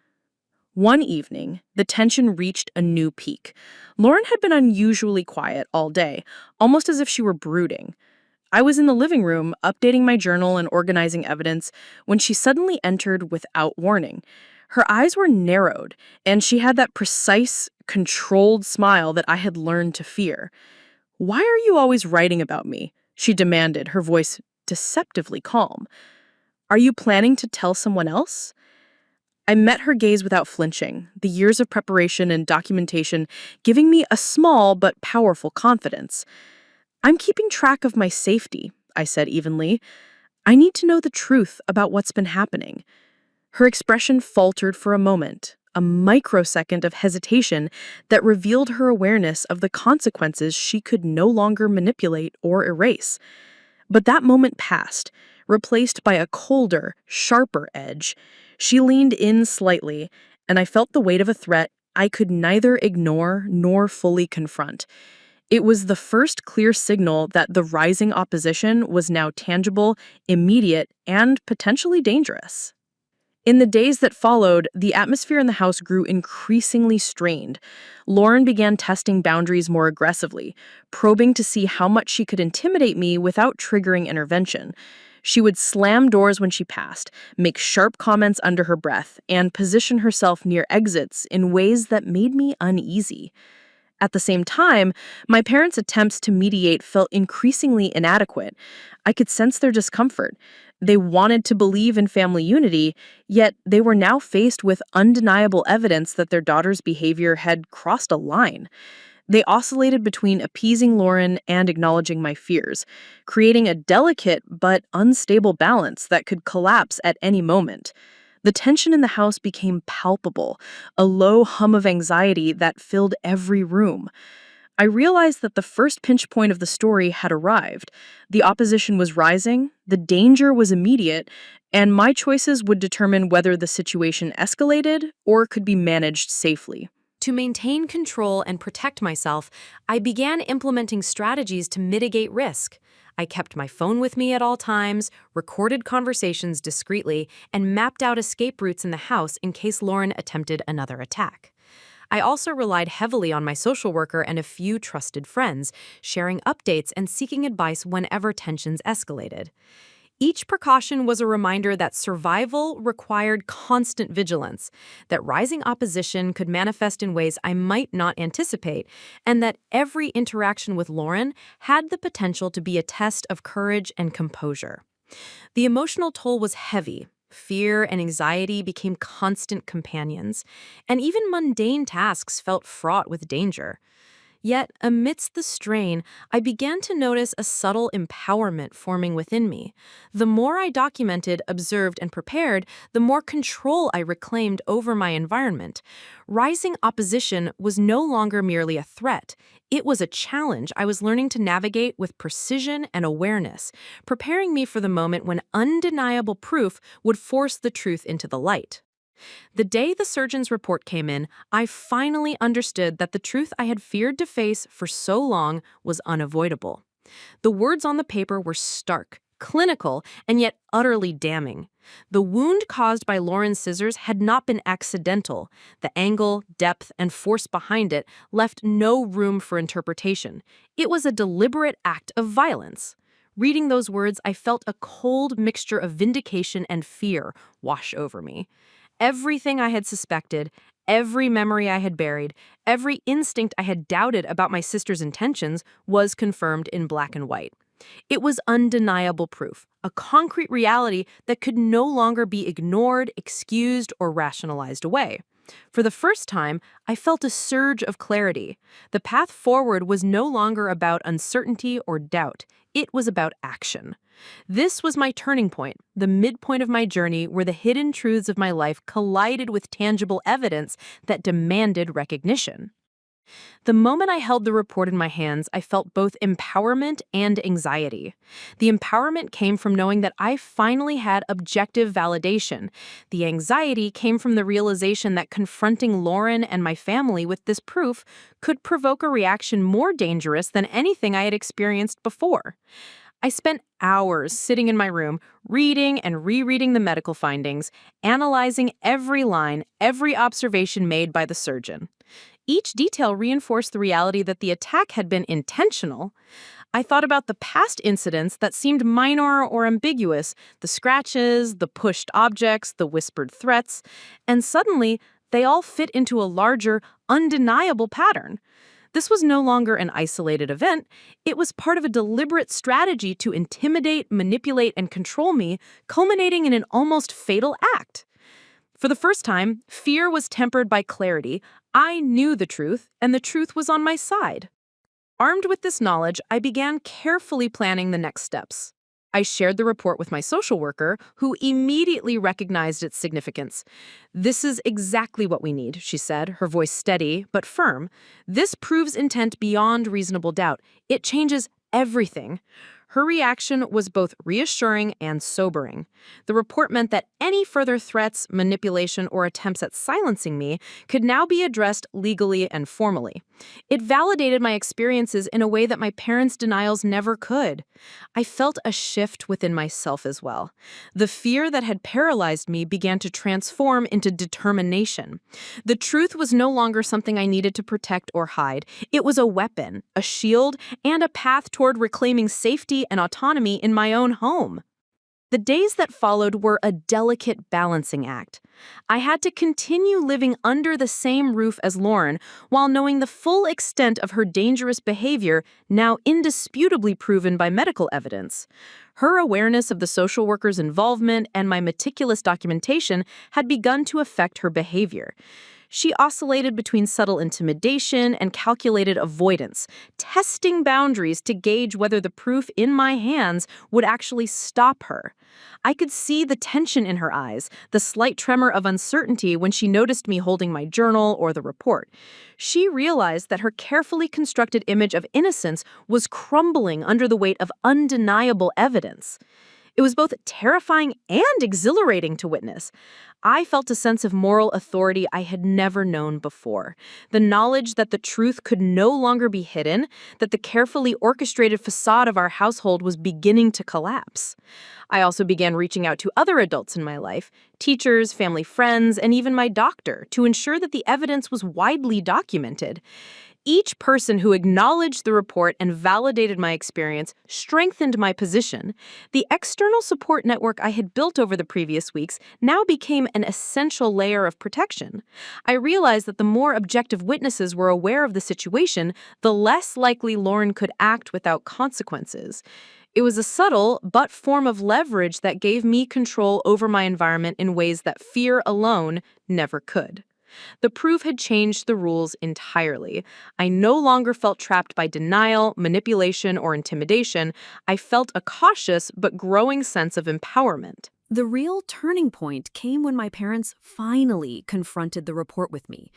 One evening, the tension reached a new peak. Lauren had been unusually quiet all day, almost as if she were brooding. I was in the living room, updating my journal and organizing evidence, when she suddenly entered without warning. Her eyes were narrowed, and she had that precise, controlled smile that I had learned to fear. "Why are you always writing about me?" she demanded, her voice deceptively calm. "Are you planning to tell someone else?" I met her gaze without flinching, the years of preparation and documentation giving me a small but powerful confidence. "I'm keeping track of my safety," I said evenly. "I need to know the truth about what's been happening." Her expression faltered for a moment, a microsecond of hesitation that revealed her awareness of the consequences she could no longer manipulate or erase. But that moment passed, replaced by a colder, sharper edge. She leaned in slightly, and I felt the weight of a threat I could neither ignore nor fully confront. It was the first clear signal that the rising opposition was now tangible, immediate, and potentially dangerous. In the days that followed, the atmosphere in the house grew increasingly strained. Lauren began testing boundaries more aggressively, probing to see how much she could intimidate me without triggering intervention. She would slam doors when she passed, make sharp comments under her breath, and position herself near exits in ways that made me uneasy. At the same time, my parents' attempts to mediate felt increasingly inadequate. I could sense their discomfort. They wanted to believe in family unity, yet they were now faced with undeniable evidence that their daughter's behavior had crossed a line. They oscillated between appeasing Lauren and acknowledging my fears, creating a delicate but unstable balance that could collapse at any moment. The tension in the house became palpable, a low hum of anxiety that filled every room. I realized that the first pinch point of the story had arrived. The opposition was rising, the danger was immediate, and my choices would determine whether the situation escalated or could be managed safely. To maintain control and protect myself, I began implementing strategies to mitigate risk. I kept my phone with me at all times, recorded conversations discreetly, and mapped out escape routes in the house in case Lauren attempted another attack. I also relied heavily on my social worker and a few trusted friends, sharing updates and seeking advice whenever tensions escalated. Each precaution was a reminder that survival required constant vigilance, that rising opposition could manifest in ways I might not anticipate, and that every interaction with Lauren had the potential to be a test of courage and composure. The emotional toll was heavy. Fear and anxiety became constant companions, and even mundane tasks felt fraught with danger. Yet, amidst the strain, I began to notice a subtle empowerment forming within me. The more I documented, observed, and prepared, the more control I reclaimed over my environment. Rising opposition was no longer merely a threat. It was a challenge I was learning to navigate with precision and awareness, preparing me for the moment when undeniable proof would force the truth into the light. The day the surgeon's report came in, I finally understood that the truth I had feared to face for so long was unavoidable. The words on the paper were stark, clinical, and yet utterly damning. The wound caused by Lauren's scissors had not been accidental. The angle, depth, and force behind it left no room for interpretation. It was a deliberate act of violence. Reading those words, I felt a cold mixture of vindication and fear wash over me. Everything I had suspected, every memory I had buried, every instinct I had doubted about my sister's intentions was confirmed in black and white. It was undeniable proof, a concrete reality that could no longer be ignored, excused, or rationalized away. For the first time, I felt a surge of clarity. The path forward was no longer about uncertainty or doubt. It was about action. This was my turning point, the midpoint of my journey where the hidden truths of my life collided with tangible evidence that demanded recognition. The moment I held the report in my hands, I felt both empowerment and anxiety. The empowerment came from knowing that I finally had objective validation. The anxiety came from the realization that confronting Lauren and my family with this proof could provoke a reaction more dangerous than anything I had experienced before. I spent hours sitting in my room, reading and rereading the medical findings, analyzing every line, every observation made by the surgeon. Each detail reinforced the reality that the attack had been intentional. I thought about the past incidents that seemed minor or ambiguous, the scratches, the pushed objects, the whispered threats, and suddenly they all fit into a larger, undeniable pattern. This was no longer an isolated event. It was part of a deliberate strategy to intimidate, manipulate, and control me, culminating in an almost fatal act. For the first time, fear was tempered by clarity. I knew the truth, and the truth was on my side. Armed with this knowledge, I began carefully planning the next steps. I shared the report with my social worker, who immediately recognized its significance. "This is exactly what we need," she said, her voice steady but firm. "This proves intent beyond reasonable doubt. It changes everything." Her reaction was both reassuring and sobering. The report meant that any further threats, manipulation, or attempts at silencing me could now be addressed legally and formally. It validated my experiences in a way that my parents' denials never could. I felt a shift within myself as well. The fear that had paralyzed me began to transform into determination. The truth was no longer something I needed to protect or hide. It was a weapon, a shield, and a path toward reclaiming safety and autonomy in my own home. The days that followed were a delicate balancing act. I had to continue living under the same roof as Lauren while knowing the full extent of her dangerous behavior, now indisputably proven by medical evidence. Her awareness of the social worker's involvement and my meticulous documentation had begun to affect her behavior. She oscillated between subtle intimidation and calculated avoidance, testing boundaries to gauge whether the proof in my hands would actually stop her. I could see the tension in her eyes, the slight tremor of uncertainty when she noticed me holding my journal or the report. She realized that her carefully constructed image of innocence was crumbling under the weight of undeniable evidence. It was both terrifying and exhilarating to witness. I felt a sense of moral authority I had never known before. The knowledge that the truth could no longer be hidden, that the carefully orchestrated facade of our household was beginning to collapse. I also began reaching out to other adults in my life, teachers, family friends, and even my doctor, to ensure that the evidence was widely documented. Each person who acknowledged the report and validated my experience strengthened my position. The external support network I had built over the previous weeks now became an essential layer of protection. I realized that the more objective witnesses were aware of the situation, the less likely Lauren could act without consequences. It was a subtle but form of leverage that gave me control over my environment in ways that fear alone never could. The proof had changed the rules entirely. I no longer felt trapped by denial, manipulation, or intimidation. I felt a cautious but growing sense of empowerment. The real turning point came when my parents finally confronted the report with me.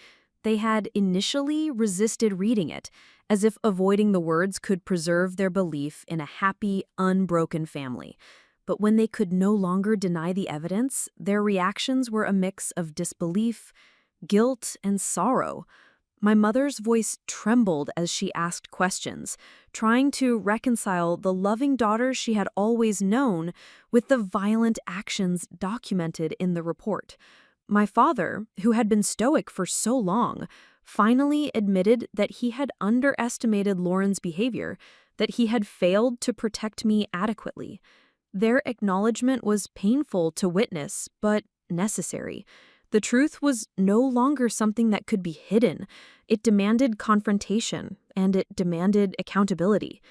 They had initially resisted reading it, as if avoiding the words could preserve their belief in a happy, unbroken family. But when they could no longer deny the evidence, their reactions were a mix of disbelief, guilt, and sorrow. My mother's voice trembled as she asked questions, trying to reconcile the loving daughter she had always known with the violent actions documented in the report. My father, who had been stoic for so long, finally admitted that he had underestimated Lauren's behavior, that he had failed to protect me adequately. Their acknowledgement was painful to witness, but necessary. The truth was no longer something that could be hidden. It demanded confrontation, and it demanded accountability.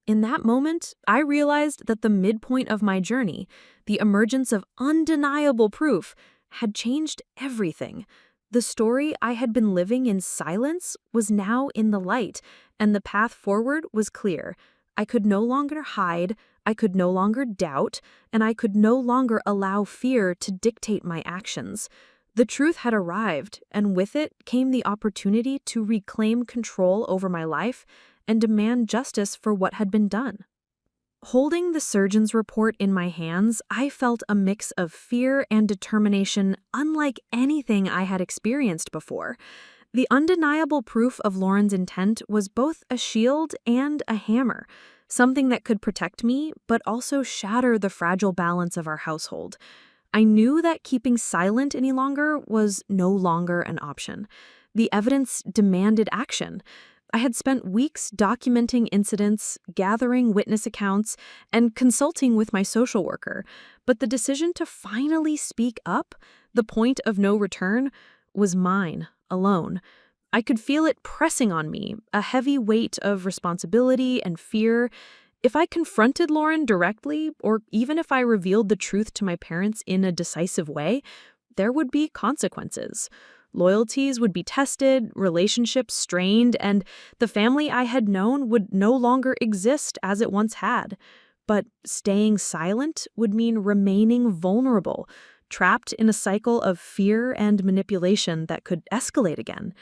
In that moment, I realized that the midpoint of my journey, the emergence of undeniable proof, had changed everything. The story I had been living in silence was now in the light, and the path forward was clear. I could no longer hide, I could no longer doubt, and I could no longer allow fear to dictate my actions. The truth had arrived, and with it came the opportunity to reclaim control over my life and demand justice for what had been done. Holding the surgeon's report in my hands, I felt a mix of fear and determination unlike anything I had experienced before. The undeniable proof of Lauren's intent was both a shield and a hammer, something that could protect me but also shatter the fragile balance of our household. I knew that keeping silent any longer was no longer an option. The evidence demanded action. I had spent weeks documenting incidents, gathering witness accounts, and consulting with my social worker, but the decision to finally speak up, the point of no return, was mine, alone. I could feel it pressing on me, a heavy weight of responsibility and fear. If I confronted Lauren directly, or even if I revealed the truth to my parents in a decisive way, there would be consequences. Loyalties would be tested, relationships strained, and the family I had known would no longer exist as it once had. But staying silent would mean remaining vulnerable, trapped in a cycle of fear and manipulation that could escalate again.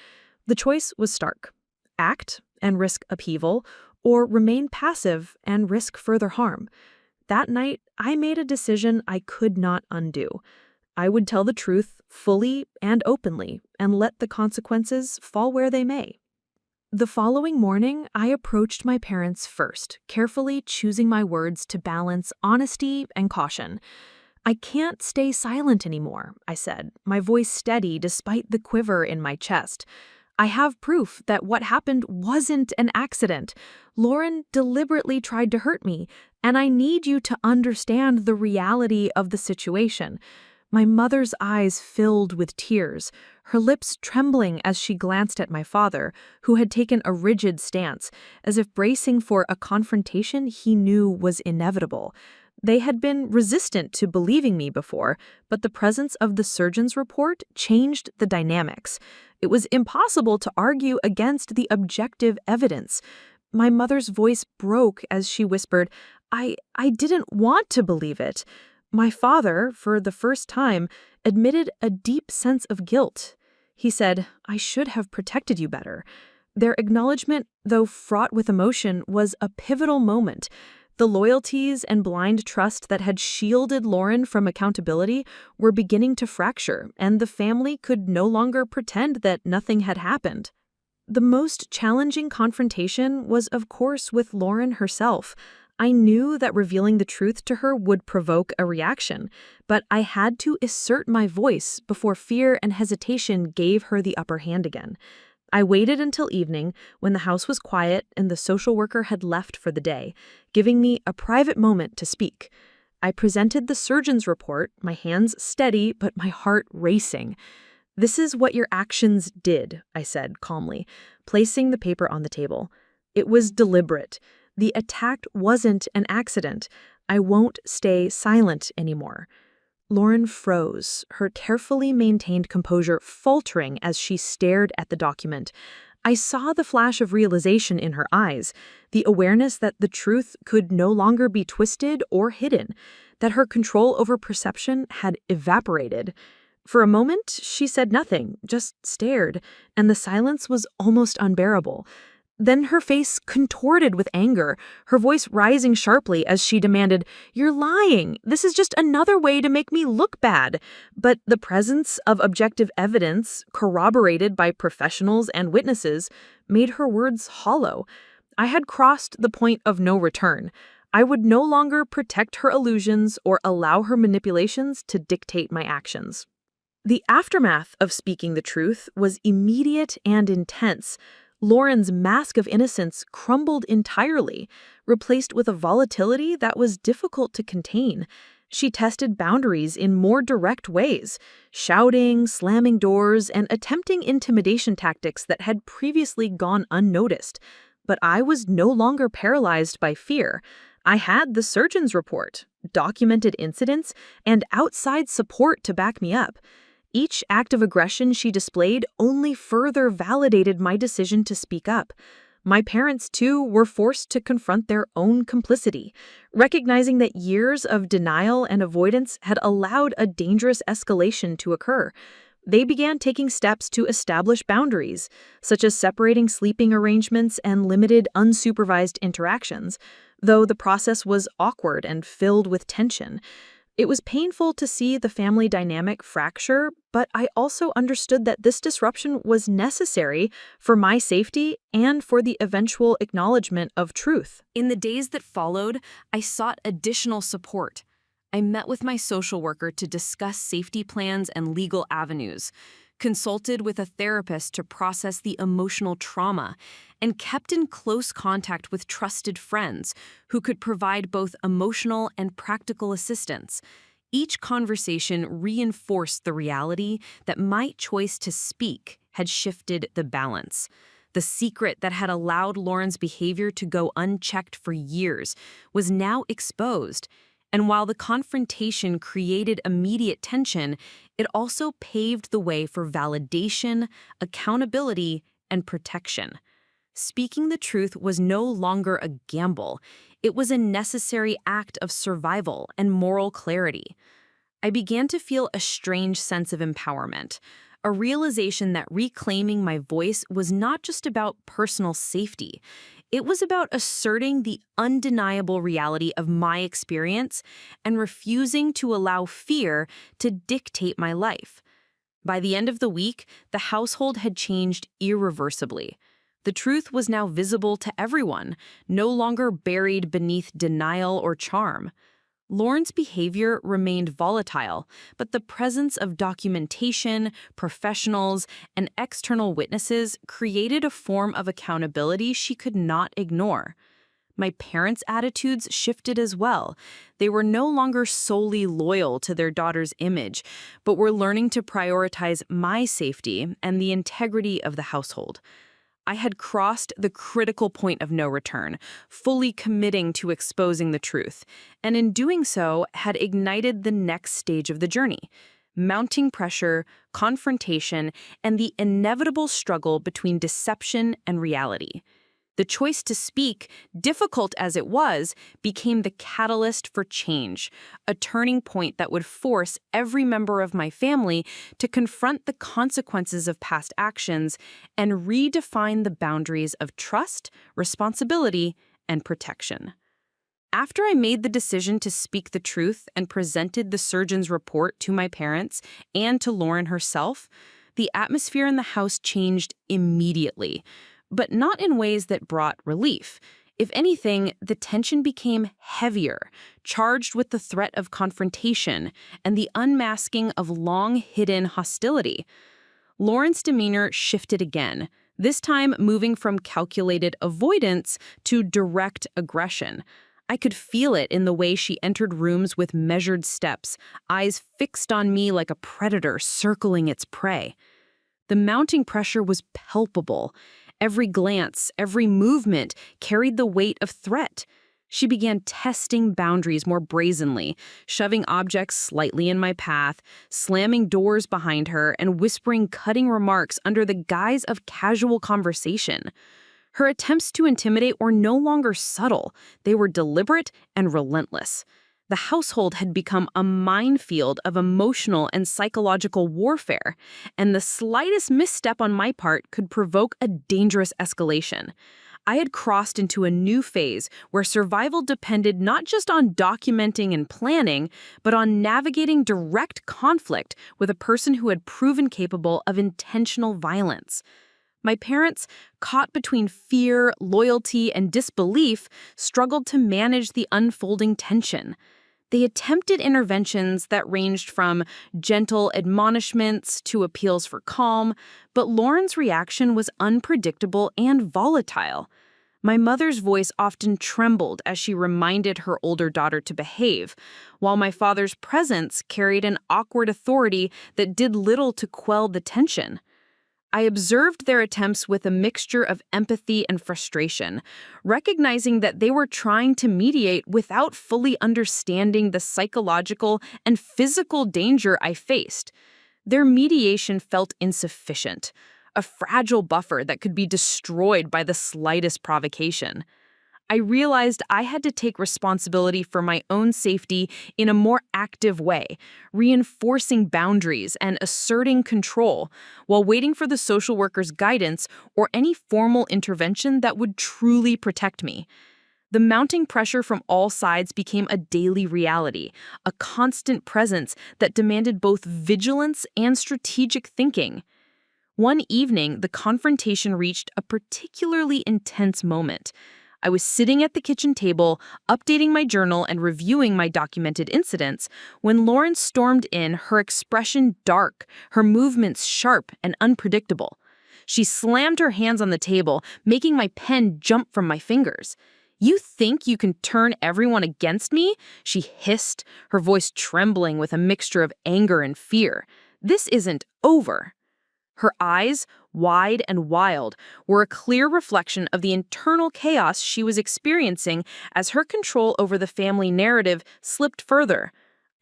The choice was stark: act and risk upheaval, or remain passive and risk further harm. That night, I made a decision I could not undo. I would tell the truth fully and openly and let the consequences fall where they may. The following morning, I approached my parents first, carefully choosing my words to balance honesty and caution. "I can't stay silent anymore," I said, my voice steady despite the quiver in my chest. "I have proof that what happened wasn't an accident. Lauren deliberately tried to hurt me, and I need you to understand the reality of the situation." My mother's eyes filled with tears, her lips trembling as she glanced at my father, who had taken a rigid stance, as if bracing for a confrontation he knew was inevitable. They had been resistant to believing me before, but the presence of the surgeon's report changed the dynamics. It was impossible to argue against the objective evidence. My mother's voice broke as she whispered, I didn't want to believe it." My father, for the first time, admitted a deep sense of guilt. He said, "I should have protected you better." Their acknowledgement, though fraught with emotion, was a pivotal moment. The loyalties and blind trust that had shielded Lauren from accountability were beginning to fracture, and the family could no longer pretend that nothing had happened. The most challenging confrontation was, of course, with Lauren herself. I knew that revealing the truth to her would provoke a reaction, but I had to assert my voice before fear and hesitation gave her the upper hand again. I waited until evening when the house was quiet and the social worker had left for the day, giving me a private moment to speak. I presented the surgeon's report, my hands steady but my heart racing. "This is what your actions did," I said calmly, placing the paper on the table. "It was deliberate. The attack wasn't an accident. I won't stay silent anymore." Lauren froze, her carefully maintained composure faltering as she stared at the document. I saw the flash of realization in her eyes, the awareness that the truth could no longer be twisted or hidden, that her control over perception had evaporated. For a moment, she said nothing, just stared, and the silence was almost unbearable. Then her face contorted with anger, her voice rising sharply as she demanded, "You're lying. This is just another way to make me look bad." But the presence of objective evidence, corroborated by professionals and witnesses, made her words hollow. I had crossed the point of no return. I would no longer protect her illusions or allow her manipulations to dictate my actions. The aftermath of speaking the truth was immediate and intense. Lauren's mask of innocence crumbled entirely, replaced with a volatility that was difficult to contain. She tested boundaries in more direct ways, shouting, slamming doors, and attempting intimidation tactics that had previously gone unnoticed. But I was no longer paralyzed by fear. I had the surgeon's report, documented incidents, and outside support to back me up. Each act of aggression she displayed only further validated my decision to speak up. My parents, too, were forced to confront their own complicity, recognizing that years of denial and avoidance had allowed a dangerous escalation to occur. They began taking steps to establish boundaries, such as separating sleeping arrangements and limited unsupervised interactions, though the process was awkward and filled with tension. It was painful to see the family dynamic fracture, but I also understood that this disruption was necessary for my safety and for the eventual acknowledgement of truth. In the days that followed, I sought additional support. I met with my social worker to discuss safety plans and legal avenues, consulted with a therapist to process the emotional trauma, and kept in close contact with trusted friends who could provide both emotional and practical assistance. Each conversation reinforced the reality that my choice to speak had shifted the balance. The secret that had allowed Lauren's behavior to go unchecked for years was now exposed. And while the confrontation created immediate tension, it also paved the way for validation, accountability, and protection. Speaking the truth was no longer a gamble. It was a necessary act of survival and moral clarity. I began to feel a strange sense of empowerment, a realization that reclaiming my voice was not just about personal safety. It was about asserting the undeniable reality of my experience and refusing to allow fear to dictate my life. By the end of the week, the household had changed irreversibly. The truth was now visible to everyone, no longer buried beneath denial or charm. Lauren's behavior remained volatile, but the presence of documentation, professionals, and external witnesses created a form of accountability she could not ignore. My parents' attitudes shifted as well. They were no longer solely loyal to their daughter's image, but were learning to prioritize my safety and the integrity of the household. I had crossed the critical point of no return, fully committing to exposing the truth, and in doing so had ignited the next stage of the journey: mounting pressure, confrontation, and the inevitable struggle between deception and reality. The choice to speak, difficult as it was, became the catalyst for change, a turning point that would force every member of my family to confront the consequences of past actions and redefine the boundaries of trust, responsibility, and protection. After I made the decision to speak the truth and presented the surgeon's report to my parents and to Lauren herself, the atmosphere in the house changed immediately, but not in ways that brought relief. If anything, the tension became heavier, charged with the threat of confrontation and the unmasking of long-hidden hostility. Lauren's demeanor shifted again, this time moving from calculated avoidance to direct aggression. I could feel it in the way she entered rooms with measured steps, eyes fixed on me like a predator circling its prey. The mounting pressure was palpable. Every glance, every movement carried the weight of threat. She began testing boundaries more brazenly, shoving objects slightly in my path, slamming doors behind her, and whispering cutting remarks under the guise of casual conversation. Her attempts to intimidate were no longer subtle. They were deliberate and relentless. The household had become a minefield of emotional and psychological warfare, and the slightest misstep on my part could provoke a dangerous escalation. I had crossed into a new phase where survival depended not just on documenting and planning, but on navigating direct conflict with a person who had proven capable of intentional violence. My parents, caught between fear, loyalty, and disbelief, struggled to manage the unfolding tension. They attempted interventions that ranged from gentle admonishments to appeals for calm, but Lauren's reaction was unpredictable and volatile. My mother's voice often trembled as she reminded her older daughter to behave, while my father's presence carried an awkward authority that did little to quell the tension. I observed their attempts with a mixture of empathy and frustration, recognizing that they were trying to mediate without fully understanding the psychological and physical danger I faced. Their mediation felt insufficient, a fragile buffer that could be destroyed by the slightest provocation. I realized I had to take responsibility for my own safety in a more active way, reinforcing boundaries and asserting control, while waiting for the social worker's guidance or any formal intervention that would truly protect me. The mounting pressure from all sides became a daily reality, a constant presence that demanded both vigilance and strategic thinking. One evening, the confrontation reached a particularly intense moment. I was sitting at the kitchen table, updating my journal and reviewing my documented incidents, when Lauren stormed in, her expression dark, her movements sharp and unpredictable. She slammed her hands on the table, making my pen jump from my fingers. "You think you can turn everyone against me?" she hissed, her voice trembling with a mixture of anger and fear. "This isn't over." Her eyes, wide and wild, were a clear reflection of the internal chaos she was experiencing as her control over the family narrative slipped further.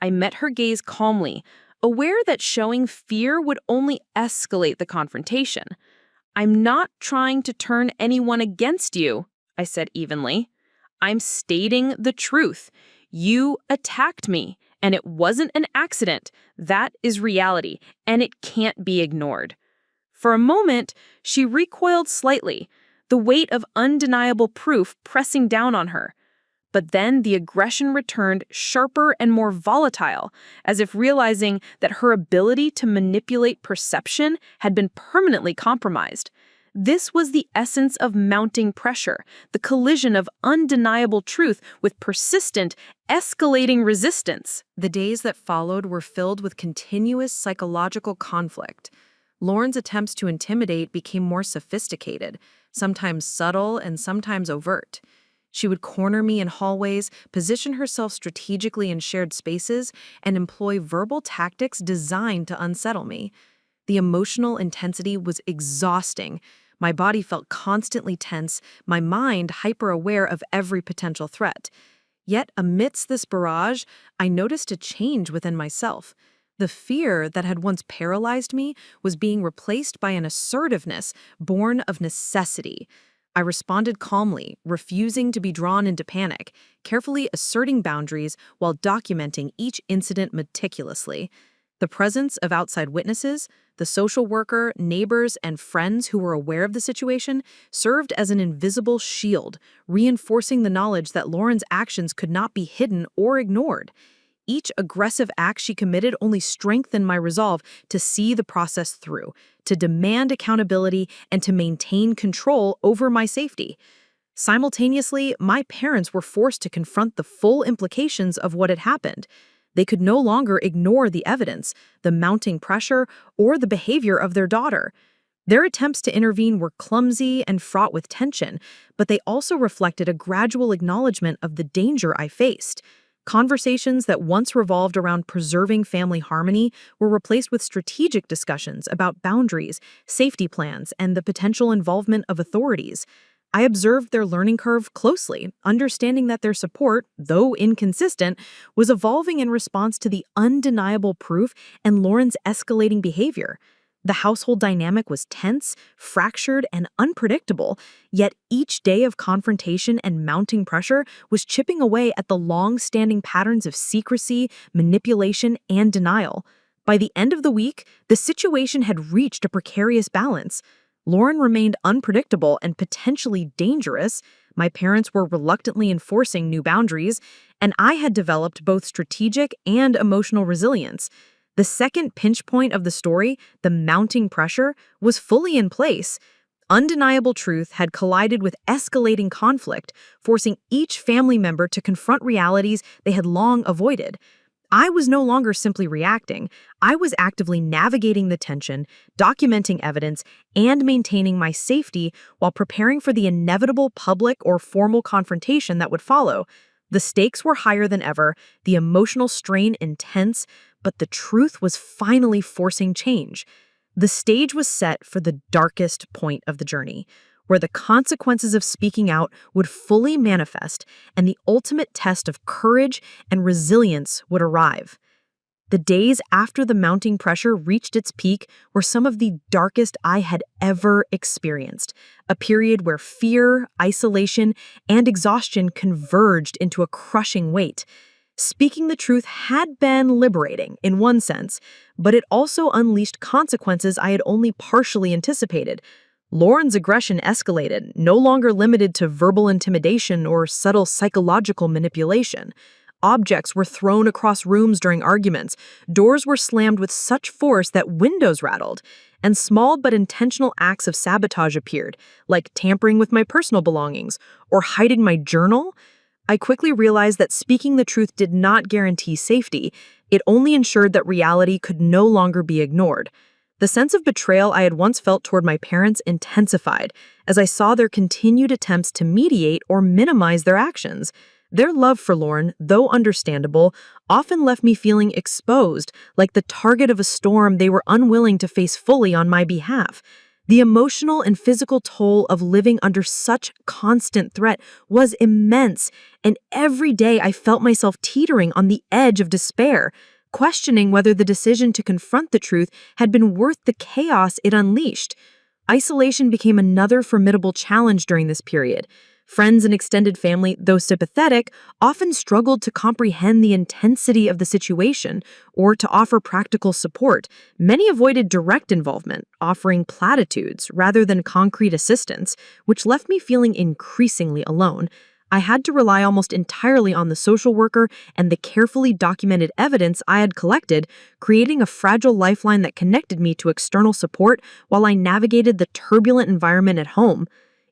I met her gaze calmly, aware that showing fear would only escalate the confrontation. "I'm not trying to turn anyone against you," I said evenly. "I'm stating the truth. You attacked me, and it wasn't an accident. That is reality, and it can't be ignored." For a moment, she recoiled slightly, the weight of undeniable proof pressing down on her. But then the aggression returned sharper and more volatile, as if realizing that her ability to manipulate perception had been permanently compromised. This was the essence of mounting pressure, the collision of undeniable truth with persistent, escalating resistance. The days that followed were filled with continuous psychological conflict. Lauren's attempts to intimidate became more sophisticated, sometimes subtle and sometimes overt. She would corner me in hallways, position herself strategically in shared spaces, and employ verbal tactics designed to unsettle me. The emotional intensity was exhausting. My body felt constantly tense, my mind hyper-aware of every potential threat. Yet amidst this barrage, I noticed a change within myself. The fear that had once paralyzed me was being replaced by an assertiveness born of necessity. I responded calmly, refusing to be drawn into panic, carefully asserting boundaries while documenting each incident meticulously. The presence of outside witnesses, the social worker, neighbors, and friends who were aware of the situation served as an invisible shield, reinforcing the knowledge that Lauren's actions could not be hidden or ignored. Each aggressive act she committed only strengthened my resolve to see the process through, to demand accountability, and to maintain control over my safety. Simultaneously, my parents were forced to confront the full implications of what had happened. They could no longer ignore the evidence, the mounting pressure, or the behavior of their daughter. Their attempts to intervene were clumsy and fraught with tension, but they also reflected a gradual acknowledgement of the danger I faced. Conversations that once revolved around preserving family harmony were replaced with strategic discussions about boundaries, safety plans, and the potential involvement of authorities. I observed their learning curve closely, understanding that their support, though inconsistent, was evolving in response to the undeniable proof and Lauren's escalating behavior. The household dynamic was tense, fractured, and unpredictable, yet each day of confrontation and mounting pressure was chipping away at the long-standing patterns of secrecy, manipulation, and denial. By the end of the week, the situation had reached a precarious balance. Lauren remained unpredictable and potentially dangerous. My parents were reluctantly enforcing new boundaries, and I had developed both strategic and emotional resilience. The second pinch point of the story, the mounting pressure, was fully in place. Undeniable truth had collided with escalating conflict, forcing each family member to confront realities they had long avoided. I was no longer simply reacting. I was actively navigating the tension, documenting evidence, and maintaining my safety while preparing for the inevitable public or formal confrontation that would follow. The stakes were higher than ever, the emotional strain intense, but the truth was finally forcing change. The stage was set for the darkest point of the journey, where the consequences of speaking out would fully manifest and the ultimate test of courage and resilience would arrive. The days after the mounting pressure reached its peak were some of the darkest I had ever experienced, a period where fear, isolation, and exhaustion converged into a crushing weight. Speaking the truth had been liberating, in one sense, but it also unleashed consequences I had only partially anticipated. Lauren's aggression escalated, no longer limited to verbal intimidation or subtle psychological manipulation. Objects were thrown across rooms during arguments, doors were slammed with such force that windows rattled, and small but intentional acts of sabotage appeared, like tampering with my personal belongings or hiding my journal. I quickly realized that speaking the truth did not guarantee safety. It only ensured that reality could no longer be ignored. The sense of betrayal I had once felt toward my parents intensified as I saw their continued attempts to mediate or minimize their actions. Their love for Lauren, though understandable, often left me feeling exposed, like the target of a storm they were unwilling to face fully on my behalf. The emotional and physical toll of living under such constant threat was immense, and every day I felt myself teetering on the edge of despair, questioning whether the decision to confront the truth had been worth the chaos it unleashed. Isolation became another formidable challenge during this period. Friends and extended family, though sympathetic, often struggled to comprehend the intensity of the situation or to offer practical support. Many avoided direct involvement, offering platitudes rather than concrete assistance, which left me feeling increasingly alone. I had to rely almost entirely on the social worker and the carefully documented evidence I had collected, creating a fragile lifeline that connected me to external support while I navigated the turbulent environment at home.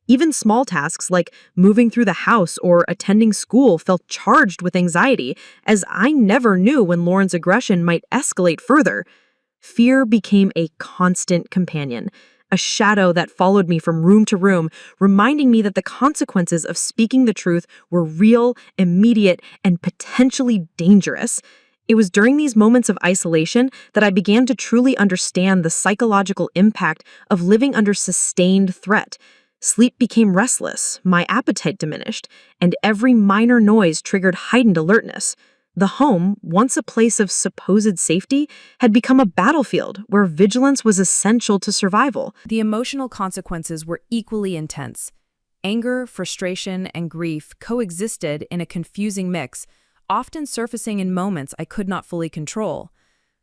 Even small tasks like moving through the house or attending school felt charged with anxiety, as I never knew when Lauren's aggression might escalate further. Fear became a constant companion, a shadow that followed me from room to room, reminding me that the consequences of speaking the truth were real, immediate, and potentially dangerous. It was during these moments of isolation that I began to truly understand the psychological impact of living under sustained threat. Sleep became restless, my appetite diminished, and every minor noise triggered heightened alertness. The home, once a place of supposed safety, had become a battlefield where vigilance was essential to survival. The emotional consequences were equally intense. Anger, frustration, and grief coexisted in a confusing mix, often surfacing in moments I could not fully control.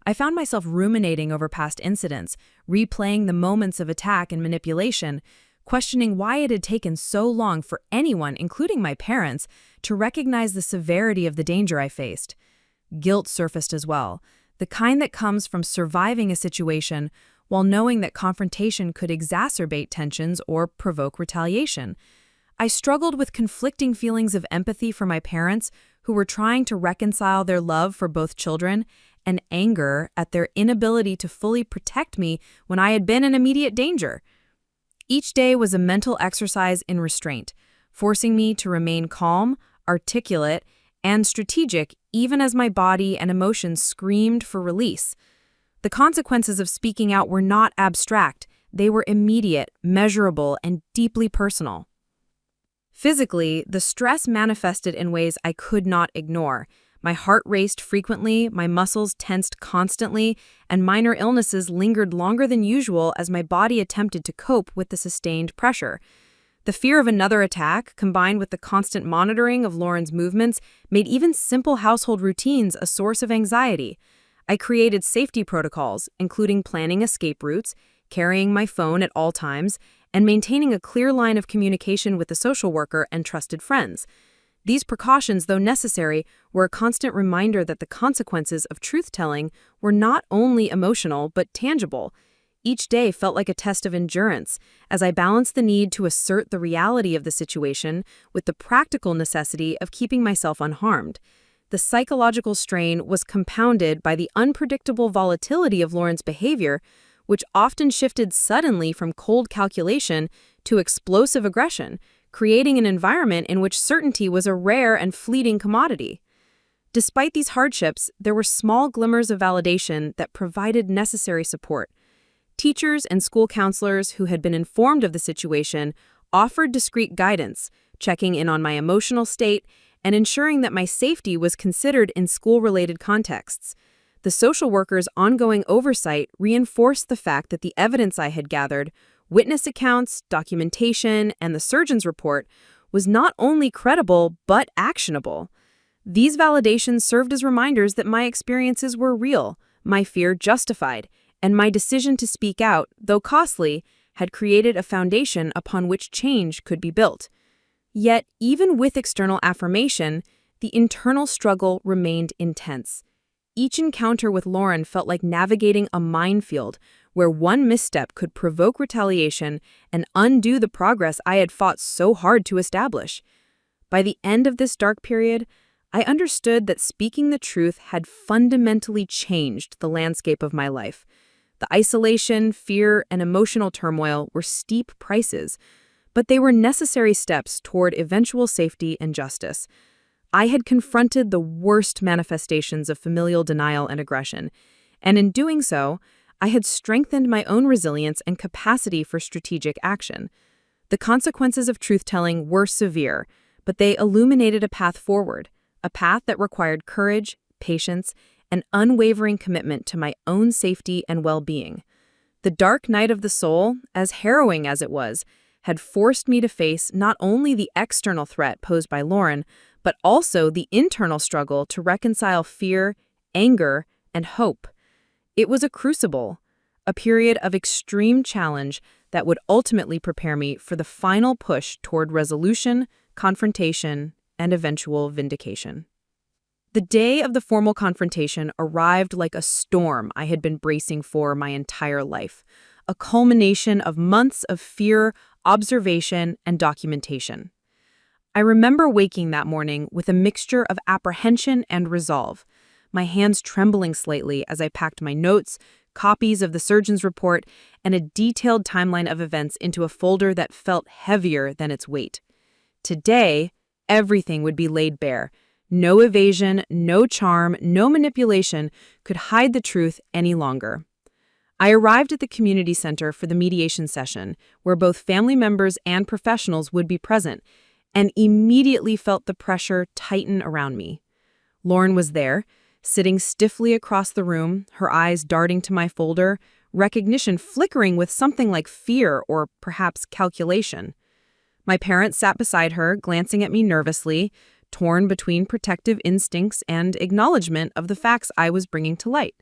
I found myself ruminating over past incidents, replaying the moments of attack and manipulation, questioning why it had taken so long for anyone, including my parents, to recognize the severity of the danger I faced. Guilt surfaced as well, the kind that comes from surviving a situation while knowing that confrontation could exacerbate tensions or provoke retaliation. I struggled with conflicting feelings of empathy for my parents, who were trying to reconcile their love for both children, and anger at their inability to fully protect me when I had been in immediate danger. Each day was a mental exercise in restraint, forcing me to remain calm, articulate, and strategic even as my body and emotions screamed for release. The consequences of speaking out were not abstract. They were immediate, measurable, and deeply personal. Physically, the stress manifested in ways I could not ignore. My heart raced frequently, my muscles tensed constantly, and minor illnesses lingered longer than usual as my body attempted to cope with the sustained pressure. The fear of another attack, combined with the constant monitoring of Lauren's movements, made even simple household routines a source of anxiety. I created safety protocols, including planning escape routes, carrying my phone at all times, and maintaining a clear line of communication with the social worker and trusted friends. These precautions, though necessary, were a constant reminder that the consequences of truth-telling were not only emotional but tangible. Each day felt like a test of endurance, as I balanced the need to assert the reality of the situation with the practical necessity of keeping myself unharmed. The psychological strain was compounded by the unpredictable volatility of Lauren's behavior, which often shifted suddenly from cold calculation to explosive aggression, creating an environment in which certainty was a rare and fleeting commodity. Despite these hardships, there were small glimmers of validation that provided necessary support. Teachers and school counselors who had been informed of the situation offered discreet guidance, checking in on my emotional state and ensuring that my safety was considered in school-related contexts. The social worker's ongoing oversight reinforced the fact that the evidence I had gathered, witness accounts, documentation, and the surgeon's report, was not only credible but actionable. These validations served as reminders that my experiences were real, my fear justified, and my decision to speak out, though costly, had created a foundation upon which change could be built. Yet, even with external affirmation, the internal struggle remained intense. Each encounter with Lauren felt like navigating a minefield where one misstep could provoke retaliation and undo the progress I had fought so hard to establish. By the end of this dark period, I understood that speaking the truth had fundamentally changed the landscape of my life. The isolation, fear, and emotional turmoil were steep prices, but they were necessary steps toward eventual safety and justice. I had confronted the worst manifestations of familial denial and aggression, and in doing so, I had strengthened my own resilience and capacity for strategic action. The consequences of truth-telling were severe, but they illuminated a path forward, a path that required courage, patience, and unwavering commitment to my own safety and well-being. The dark night of the soul, as harrowing as it was, had forced me to face not only the external threat posed by Lauren, but also the internal struggle to reconcile fear, anger, and hope. It was a crucible, a period of extreme challenge that would ultimately prepare me for the final push toward resolution, confrontation, and eventual vindication. The day of the formal confrontation arrived like a storm I had been bracing for my entire life, a culmination of months of fear, observation, and documentation. I remember waking that morning with a mixture of apprehension and resolve, my hands trembling slightly as I packed my notes, copies of the surgeon's report, and a detailed timeline of events into a folder that felt heavier than its weight. Today, everything would be laid bare. No evasion, no charm, no manipulation could hide the truth any longer. I arrived at the community center for the mediation session, where both family members and professionals would be present, and immediately felt the pressure tighten around me. Lauren was there, sitting stiffly across the room, her eyes darting to my folder, recognition flickering with something like fear or perhaps calculation. My parents sat beside her, glancing at me nervously, torn between protective instincts and acknowledgement of the facts I was bringing to light.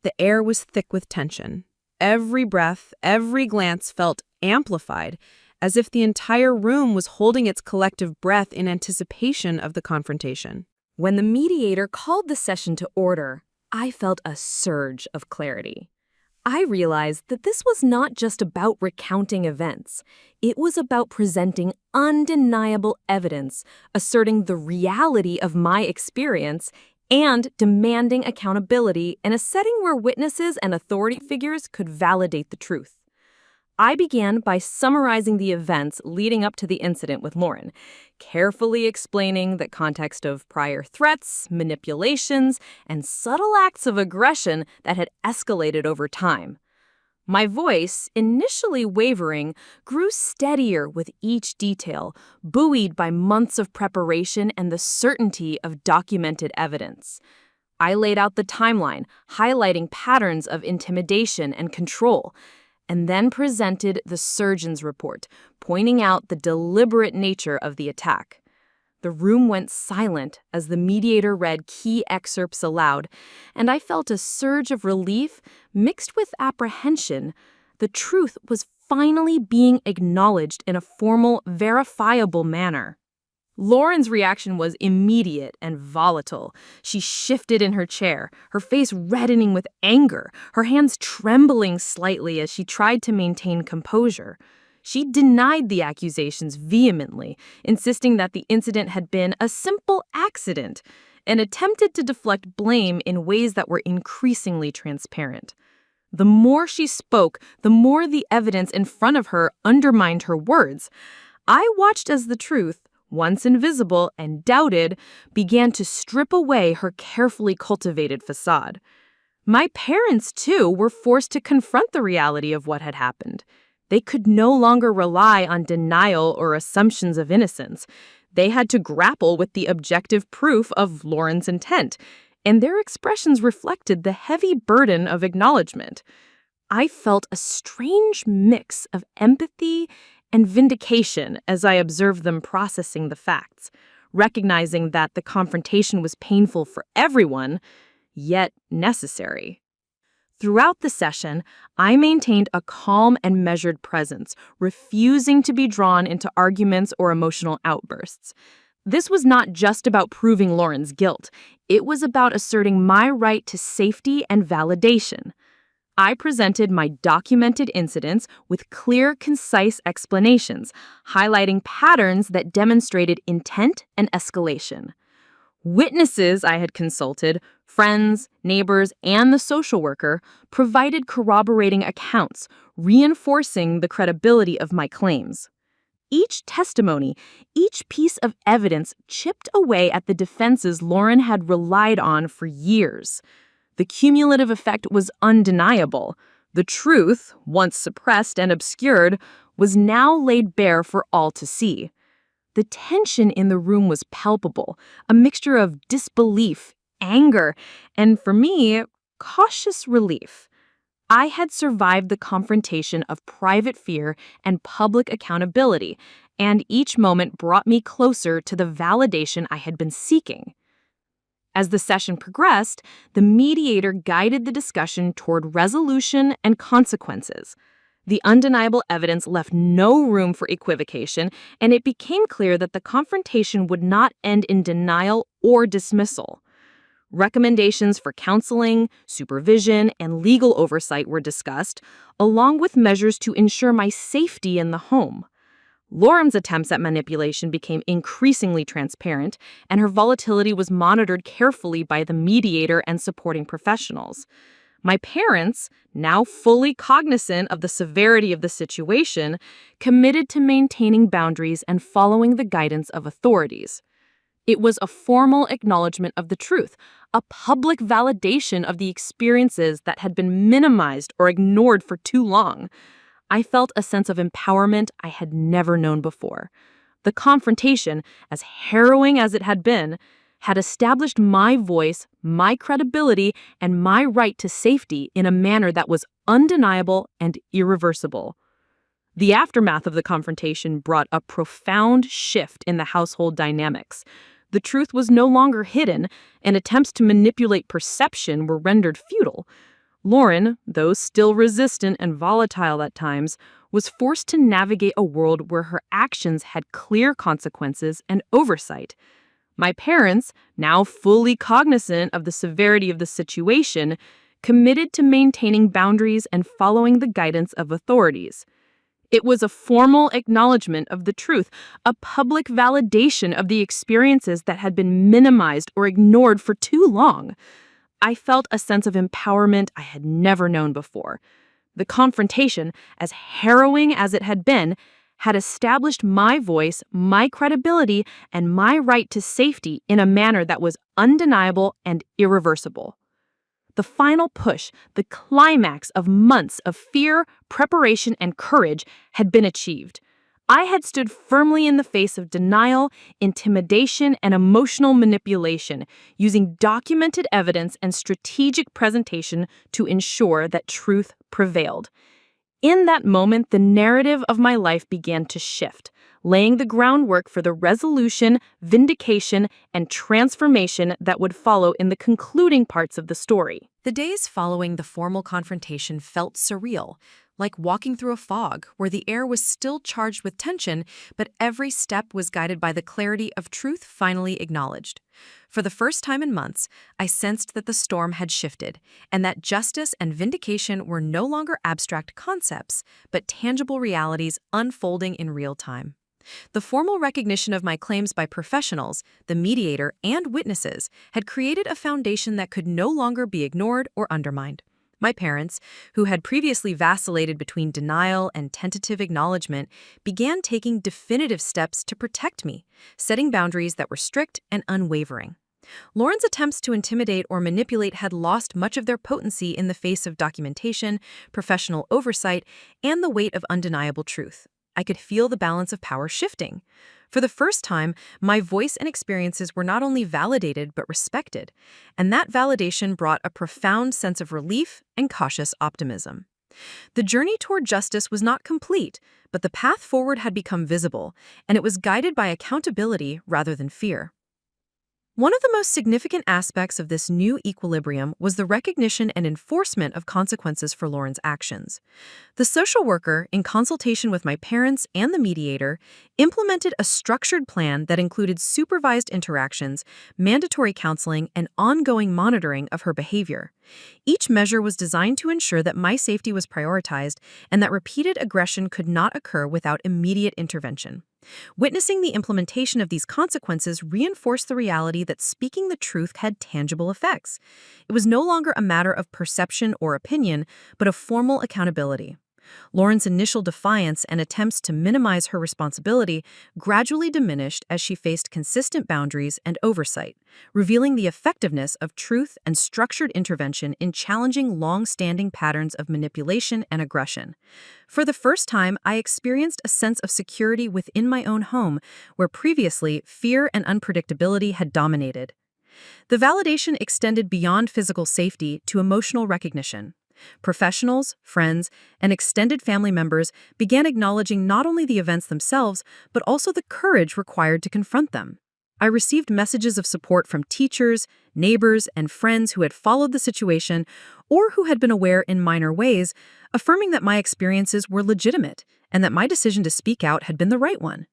The air was thick with tension. Every breath, every glance felt amplified, as if the entire room was holding its collective breath in anticipation of the confrontation. When the mediator called the session to order, I felt a surge of clarity. I realized that this was not just about recounting events. It was about presenting undeniable evidence, asserting the reality of my experience, and demanding accountability in a setting where witnesses and authority figures could validate the truth. I began by summarizing the events leading up to the incident with Lauren, carefully explaining the context of prior threats, manipulations, and subtle acts of aggression that had escalated over time. My voice, initially wavering, grew steadier with each detail, buoyed by months of preparation and the certainty of documented evidence. I laid out the timeline, highlighting patterns of intimidation and control, and then presented the surgeon's report, pointing out the deliberate nature of the attack. The room went silent as the mediator read key excerpts aloud, and I felt a surge of relief mixed with apprehension. The truth was finally being acknowledged in a formal, verifiable manner. Lauren's reaction was immediate and volatile. She shifted in her chair, her face reddening with anger, her hands trembling slightly as she tried to maintain composure. She denied the accusations vehemently, insisting that the incident had been a simple accident, and attempted to deflect blame in ways that were increasingly transparent. The more she spoke, the more the evidence in front of her undermined her words. I watched as the truth, once invisible and doubted, began to strip away her carefully cultivated facade. My parents, too, were forced to confront the reality of what had happened. They could no longer rely on denial or assumptions of innocence. They had to grapple with the objective proof of Lauren's intent, and their expressions reflected the heavy burden of acknowledgement. I felt a strange mix of empathy and vindication as I observed them processing the facts, recognizing that the confrontation was painful for everyone, yet necessary. Throughout the session, I maintained a calm and measured presence, refusing to be drawn into arguments or emotional outbursts. This was not just about proving Lauren's guilt. It was about asserting my right to safety and validation. I presented my documented incidents with clear, concise explanations, highlighting patterns that demonstrated intent and escalation. Witnesses I had consulted, friends, neighbors, and the social worker, provided corroborating accounts, reinforcing the credibility of my claims. Each testimony, each piece of evidence chipped away at the defenses Lauren had relied on for years. The cumulative effect was undeniable. The truth, once suppressed and obscured, was now laid bare for all to see. The tension in the room was palpable, a mixture of disbelief, anger, and for me, cautious relief. I had survived the confrontation of private fear and public accountability, and each moment brought me closer to the validation I had been seeking. As the session progressed, the mediator guided the discussion toward resolution and consequences. The undeniable evidence left no room for equivocation, and it became clear that the confrontation would not end in denial or dismissal. Recommendations for counseling, supervision, and legal oversight were discussed, along with measures to ensure my safety in the home. Lauren's attempts at manipulation became increasingly transparent, and her volatility was monitored carefully by the mediator and supporting professionals. My parents, now fully cognizant of the severity of the situation, committed to maintaining boundaries and following the guidance of authorities. It was a formal acknowledgement of the truth, a public validation of the experiences that had been minimized or ignored for too long. I felt a sense of empowerment I had never known before. The confrontation, as harrowing as it had been, had established my voice, my credibility, and my right to safety in a manner that was undeniable and irreversible. The aftermath of the confrontation brought a profound shift in the household dynamics. The truth was no longer hidden, and attempts to manipulate perception were rendered futile. Lauren, though still resistant and volatile at times, was forced to navigate a world where her actions had clear consequences and oversight. My parents, now fully cognizant of the severity of the situation, committed to maintaining boundaries and following the guidance of authorities. It was a formal acknowledgement of the truth, a public validation of the experiences that had been minimized or ignored for too long. I felt a sense of empowerment I had never known before. The confrontation, as harrowing as it had established my voice, my credibility, and my right to safety in a manner that was undeniable and irreversible. The final push, the climax of months of fear, preparation, and courage had been achieved. I had stood firmly in the face of denial, intimidation, and emotional manipulation, using documented evidence and strategic presentation to ensure that truth prevailed. In that moment, the narrative of my life began to shift, laying the groundwork for the resolution, vindication, and transformation that would follow in the concluding parts of the story. The days following the formal confrontation felt surreal, like walking through a fog where the air was still charged with tension, but every step was guided by the clarity of truth finally acknowledged. For the first time in months, I sensed that the storm had shifted, and that justice and vindication were no longer abstract concepts, but tangible realities unfolding in real time. The formal recognition of my claims by professionals, the mediator, and witnesses had created a foundation that could no longer be ignored or undermined. My parents, who had previously vacillated between denial and tentative acknowledgement, began taking definitive steps to protect me, setting boundaries that were strict and unwavering. Lauren's attempts to intimidate or manipulate had lost much of their potency in the face of documentation, professional oversight, and the weight of undeniable truth. I could feel the balance of power shifting. For the first time, my voice and experiences were not only validated but respected, and that validation brought a profound sense of relief and cautious optimism. The journey toward justice was not complete, but the path forward had become visible, and it was guided by accountability rather than fear. One of the most significant aspects of this new equilibrium was the recognition and enforcement of consequences for Lauren's actions. The social worker, in consultation with my parents and the mediator, implemented a structured plan that included supervised interactions, mandatory counseling, and ongoing monitoring of her behavior. Each measure was designed to ensure that my safety was prioritized and that repeated aggression could not occur without immediate intervention. Witnessing the implementation of these consequences reinforced the reality that speaking the truth had tangible effects. It was no longer a matter of perception or opinion, but of formal accountability. Lauren's initial defiance and attempts to minimize her responsibility gradually diminished as she faced consistent boundaries and oversight, revealing the effectiveness of truth and structured intervention in challenging long-standing patterns of manipulation and aggression. For the first time, I experienced a sense of security within my own home, where previously fear and unpredictability had dominated. The validation extended beyond physical safety to emotional recognition. Professionals, friends, and extended family members began acknowledging not only the events themselves, but also the courage required to confront them. I received messages of support from teachers, neighbors, and friends who had followed the situation or who had been aware in minor ways, affirming that my experiences were legitimate and that my decision to speak out had been the right one.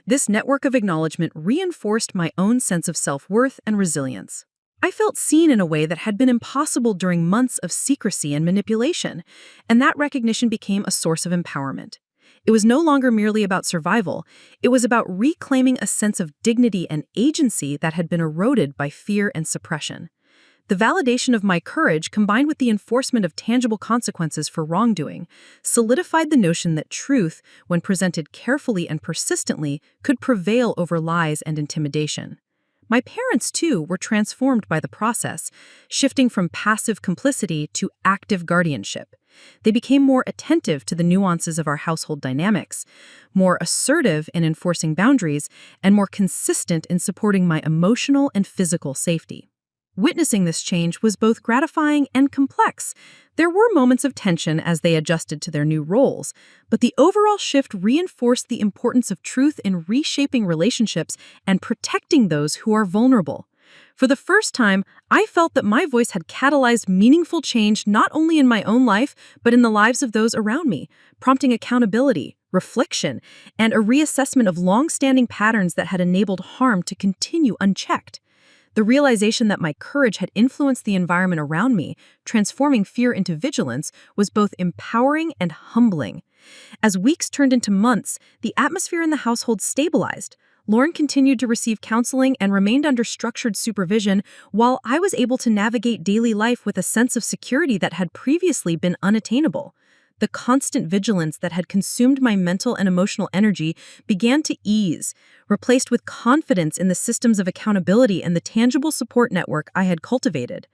This network of acknowledgement reinforced my own sense of self-worth and resilience. I felt seen in a way that had been impossible during months of secrecy and manipulation, and that recognition became a source of empowerment. It was no longer merely about survival, it was about reclaiming a sense of dignity and agency that had been eroded by fear and suppression. The validation of my courage, combined with the enforcement of tangible consequences for wrongdoing, solidified the notion that truth, when presented carefully and persistently, could prevail over lies and intimidation. My parents, too, were transformed by the process, shifting from passive complicity to active guardianship. They became more attentive to the nuances of our household dynamics, more assertive in enforcing boundaries, and more consistent in supporting my emotional and physical safety. Witnessing this change was both gratifying and complex. There were moments of tension as they adjusted to their new roles, but the overall shift reinforced the importance of truth in reshaping relationships and protecting those who are vulnerable. For the first time, I felt that my voice had catalyzed meaningful change not only in my own life, but in the lives of those around me, prompting accountability, reflection, and a reassessment of long-standing patterns that had enabled harm to continue unchecked. The realization that my courage had influenced the environment around me, transforming fear into vigilance, was both empowering and humbling. As weeks turned into months, the atmosphere in the household stabilized. Lauren continued to receive counseling and remained under structured supervision, while I was able to navigate daily life with a sense of security that had previously been unattainable. The constant vigilance that had consumed my mental and emotional energy began to ease, replaced with confidence in the systems of accountability and the tangible support network I had cultivated.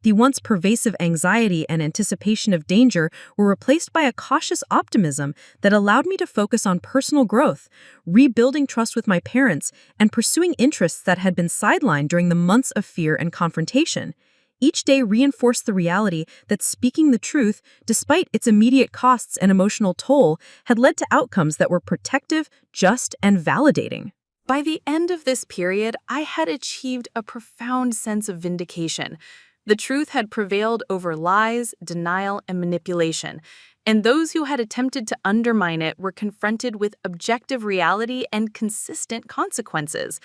The once pervasive anxiety and anticipation of danger were replaced by a cautious optimism that allowed me to focus on personal growth, rebuilding trust with my parents, and pursuing interests that had been sidelined during the months of fear and confrontation. Each day reinforced the reality that speaking the truth, despite its immediate costs and emotional toll, had led to outcomes that were protective, just, and validating. By the end of this period, I had achieved a profound sense of vindication. The truth had prevailed over lies, denial, and manipulation, and those who had attempted to undermine it were confronted with objective reality and consistent consequences.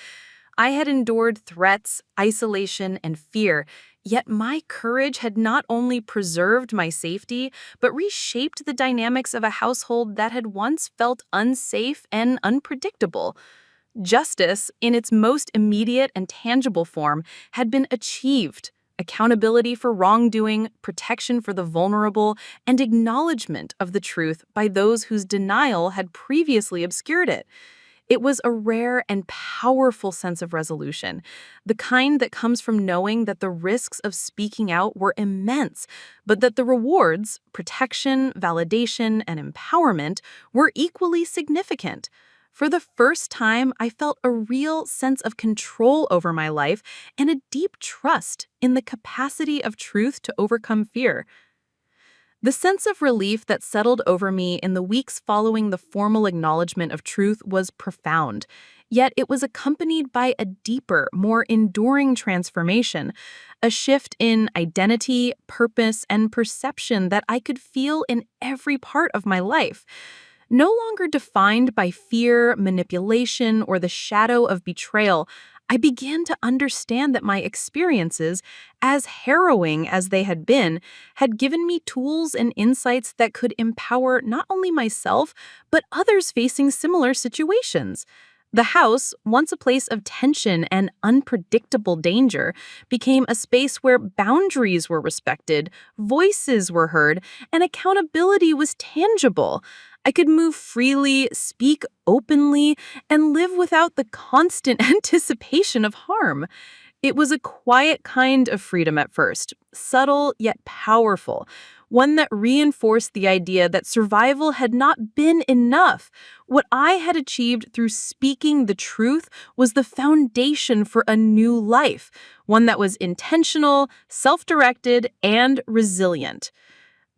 I had endured threats, isolation, and fear, yet my courage had not only preserved my safety, but reshaped the dynamics of a household that had once felt unsafe and unpredictable. Justice, in its most immediate and tangible form, had been achieved. Accountability for wrongdoing, protection for the vulnerable, and acknowledgement of the truth by those whose denial had previously obscured it. It was a rare and powerful sense of resolution, the kind that comes from knowing that the risks of speaking out were immense, but that the rewards, protection, validation, and empowerment, were equally significant. For the first time, I felt a real sense of control over my life and a deep trust in the capacity of truth to overcome fear. The sense of relief that settled over me in the weeks following the formal acknowledgement of truth was profound, yet it was accompanied by a deeper, more enduring transformation, a shift in identity, purpose, and perception that I could feel in every part of my life. No longer defined by fear, manipulation, or the shadow of betrayal, I began to understand that my experiences, as harrowing as they had been, had given me tools and insights that could empower not only myself, but others facing similar situations. The house, once a place of tension and unpredictable danger, became a space where boundaries were respected, voices were heard, and accountability was tangible. I could move freely, speak openly, and live without the constant anticipation of harm. It was a quiet kind of freedom at first, subtle yet powerful, one that reinforced the idea that survival had not been enough. What I had achieved through speaking the truth was the foundation for a new life, one that was intentional, self-directed, and resilient.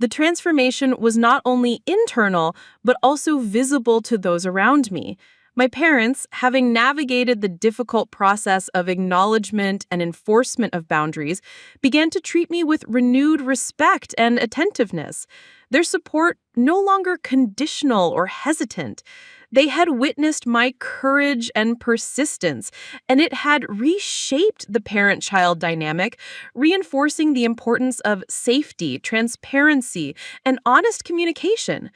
The transformation was not only internal, but also visible to those around me. My parents, having navigated the difficult process of acknowledgement and enforcement of boundaries, began to treat me with renewed respect and attentiveness. Their support no longer conditional or hesitant. They had witnessed my courage and persistence, and it had reshaped the parent-child dynamic, reinforcing the importance of safety, transparency, and honest communication.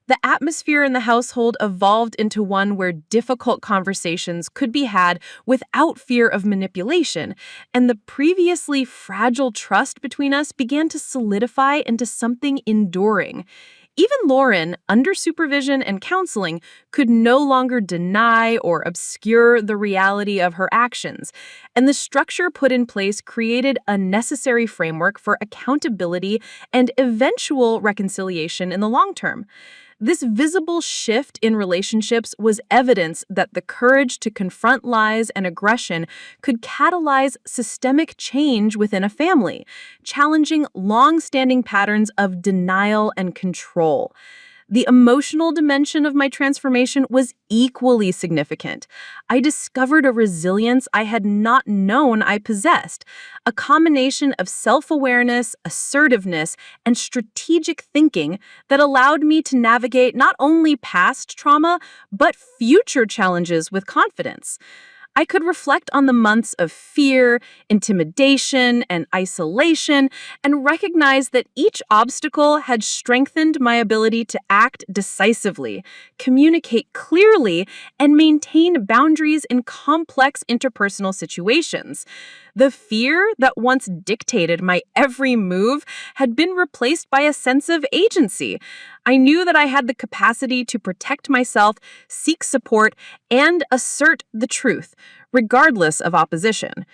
The atmosphere in the household evolved into one where difficult conversations could be had without fear of manipulation, and the previously fragile trust between us began to solidify into something enduring. Even Lauren, under supervision and counseling, could no longer deny or obscure the reality of her actions, and the structure put in place created a necessary framework for accountability and eventual reconciliation in the long term. This visible shift in relationships was evidence that the courage to confront lies and aggression could catalyze systemic change within a family, challenging long-standing patterns of denial and control. The emotional dimension of my transformation was equally significant. I discovered a resilience I had not known I possessed, a combination of self-awareness, assertiveness, and strategic thinking that allowed me to navigate not only past trauma, but future challenges with confidence. I could reflect on the months of fear, intimidation, and isolation, and recognize that each obstacle had strengthened my ability to act decisively, communicate clearly, and maintain boundaries in complex interpersonal situations. The fear that once dictated my every move had been replaced by a sense of agency. I knew that I had the capacity to protect myself, seek support, and assert the truth, regardless of opposition.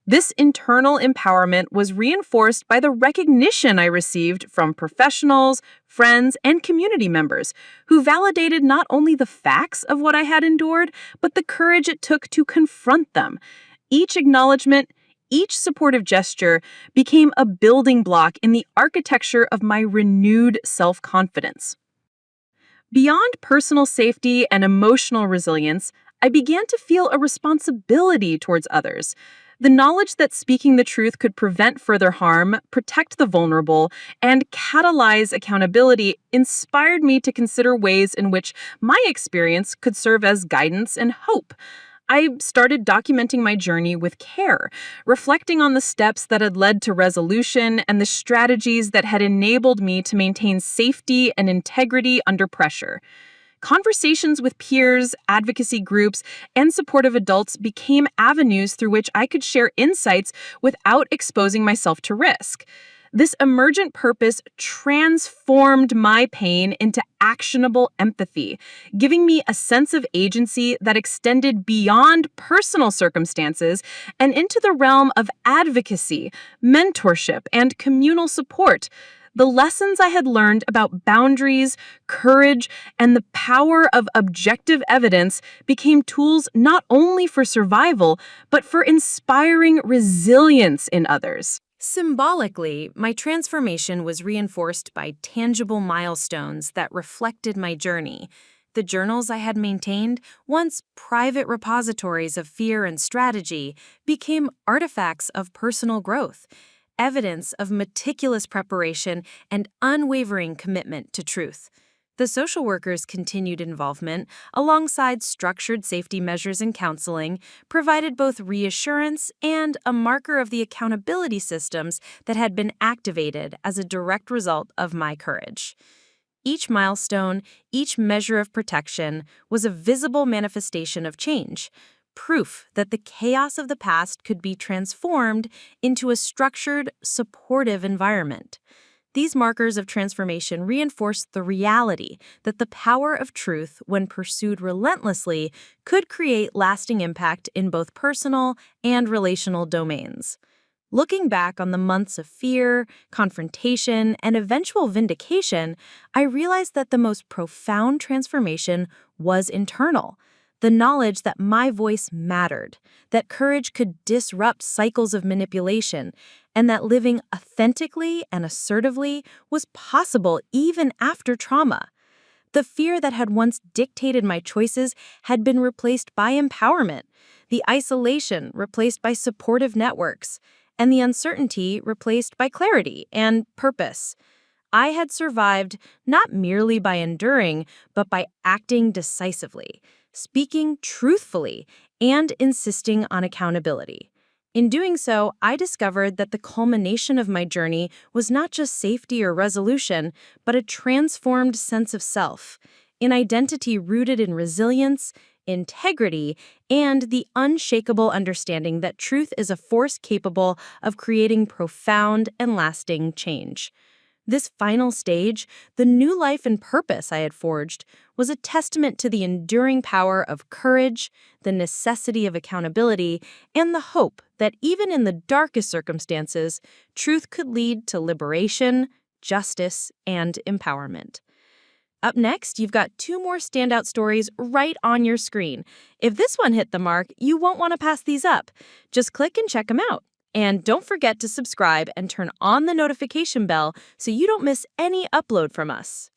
This internal empowerment was reinforced by the recognition I received from professionals, friends, and community members who validated not only the facts of what I had endured, but the courage it took to confront them. Each acknowledgement, each supportive gesture became a building block in the architecture of my renewed self-confidence. Beyond personal safety and emotional resilience, I began to feel a responsibility towards others. The knowledge that speaking the truth could prevent further harm, protect the vulnerable, and catalyze accountability inspired me to consider ways in which my experience could serve as guidance and hope. I started documenting my journey with care, reflecting on the steps that had led to resolution and the strategies that had enabled me to maintain safety and integrity under pressure. Conversations with peers, advocacy groups, and supportive adults became avenues through which I could share insights without exposing myself to risk. This emergent purpose transformed my pain into actionable empathy, giving me a sense of agency that extended beyond personal circumstances and into the realm of advocacy, mentorship, and communal support. The lessons I had learned about boundaries, courage, and the power of objective evidence became tools not only for survival, but for inspiring resilience in others. Symbolically, my transformation was reinforced by tangible milestones that reflected my journey. The journals I had maintained, once private repositories of fear and strategy, became artifacts of personal growth, evidence of meticulous preparation and unwavering commitment to truth. The social worker's continued involvement, alongside structured safety measures and counseling, provided both reassurance and a marker of the accountability systems that had been activated as a direct result of my courage. Each milestone, each measure of protection, was a visible manifestation of change, proof that the chaos of the past could be transformed into a structured, supportive environment. These markers of transformation reinforced the reality that the power of truth, when pursued relentlessly, could create lasting impact in both personal and relational domains. Looking back on the months of fear, confrontation, and eventual vindication, I realized that the most profound transformation was internal. The knowledge that my voice mattered, that courage could disrupt cycles of manipulation, and that living authentically and assertively was possible even after trauma. The fear that had once dictated my choices had been replaced by empowerment, the isolation replaced by supportive networks, and the uncertainty replaced by clarity and purpose. I had survived not merely by enduring, but by acting decisively, speaking truthfully, and insisting on accountability. In doing so, I discovered that the culmination of my journey was not just safety or resolution, but a transformed sense of self, an identity rooted in resilience, integrity, and the unshakable understanding that truth is a force capable of creating profound and lasting change. This final stage, the new life and purpose I had forged, was a testament to the enduring power of courage, the necessity of accountability, and the hope that even in the darkest circumstances, truth could lead to liberation, justice, and empowerment. Up next, you've got 2 more standout stories right on your screen. If this one hit the mark, you won't want to pass these up. Just click and check them out. And don't forget to subscribe and turn on the notification bell so you don't miss any upload from us.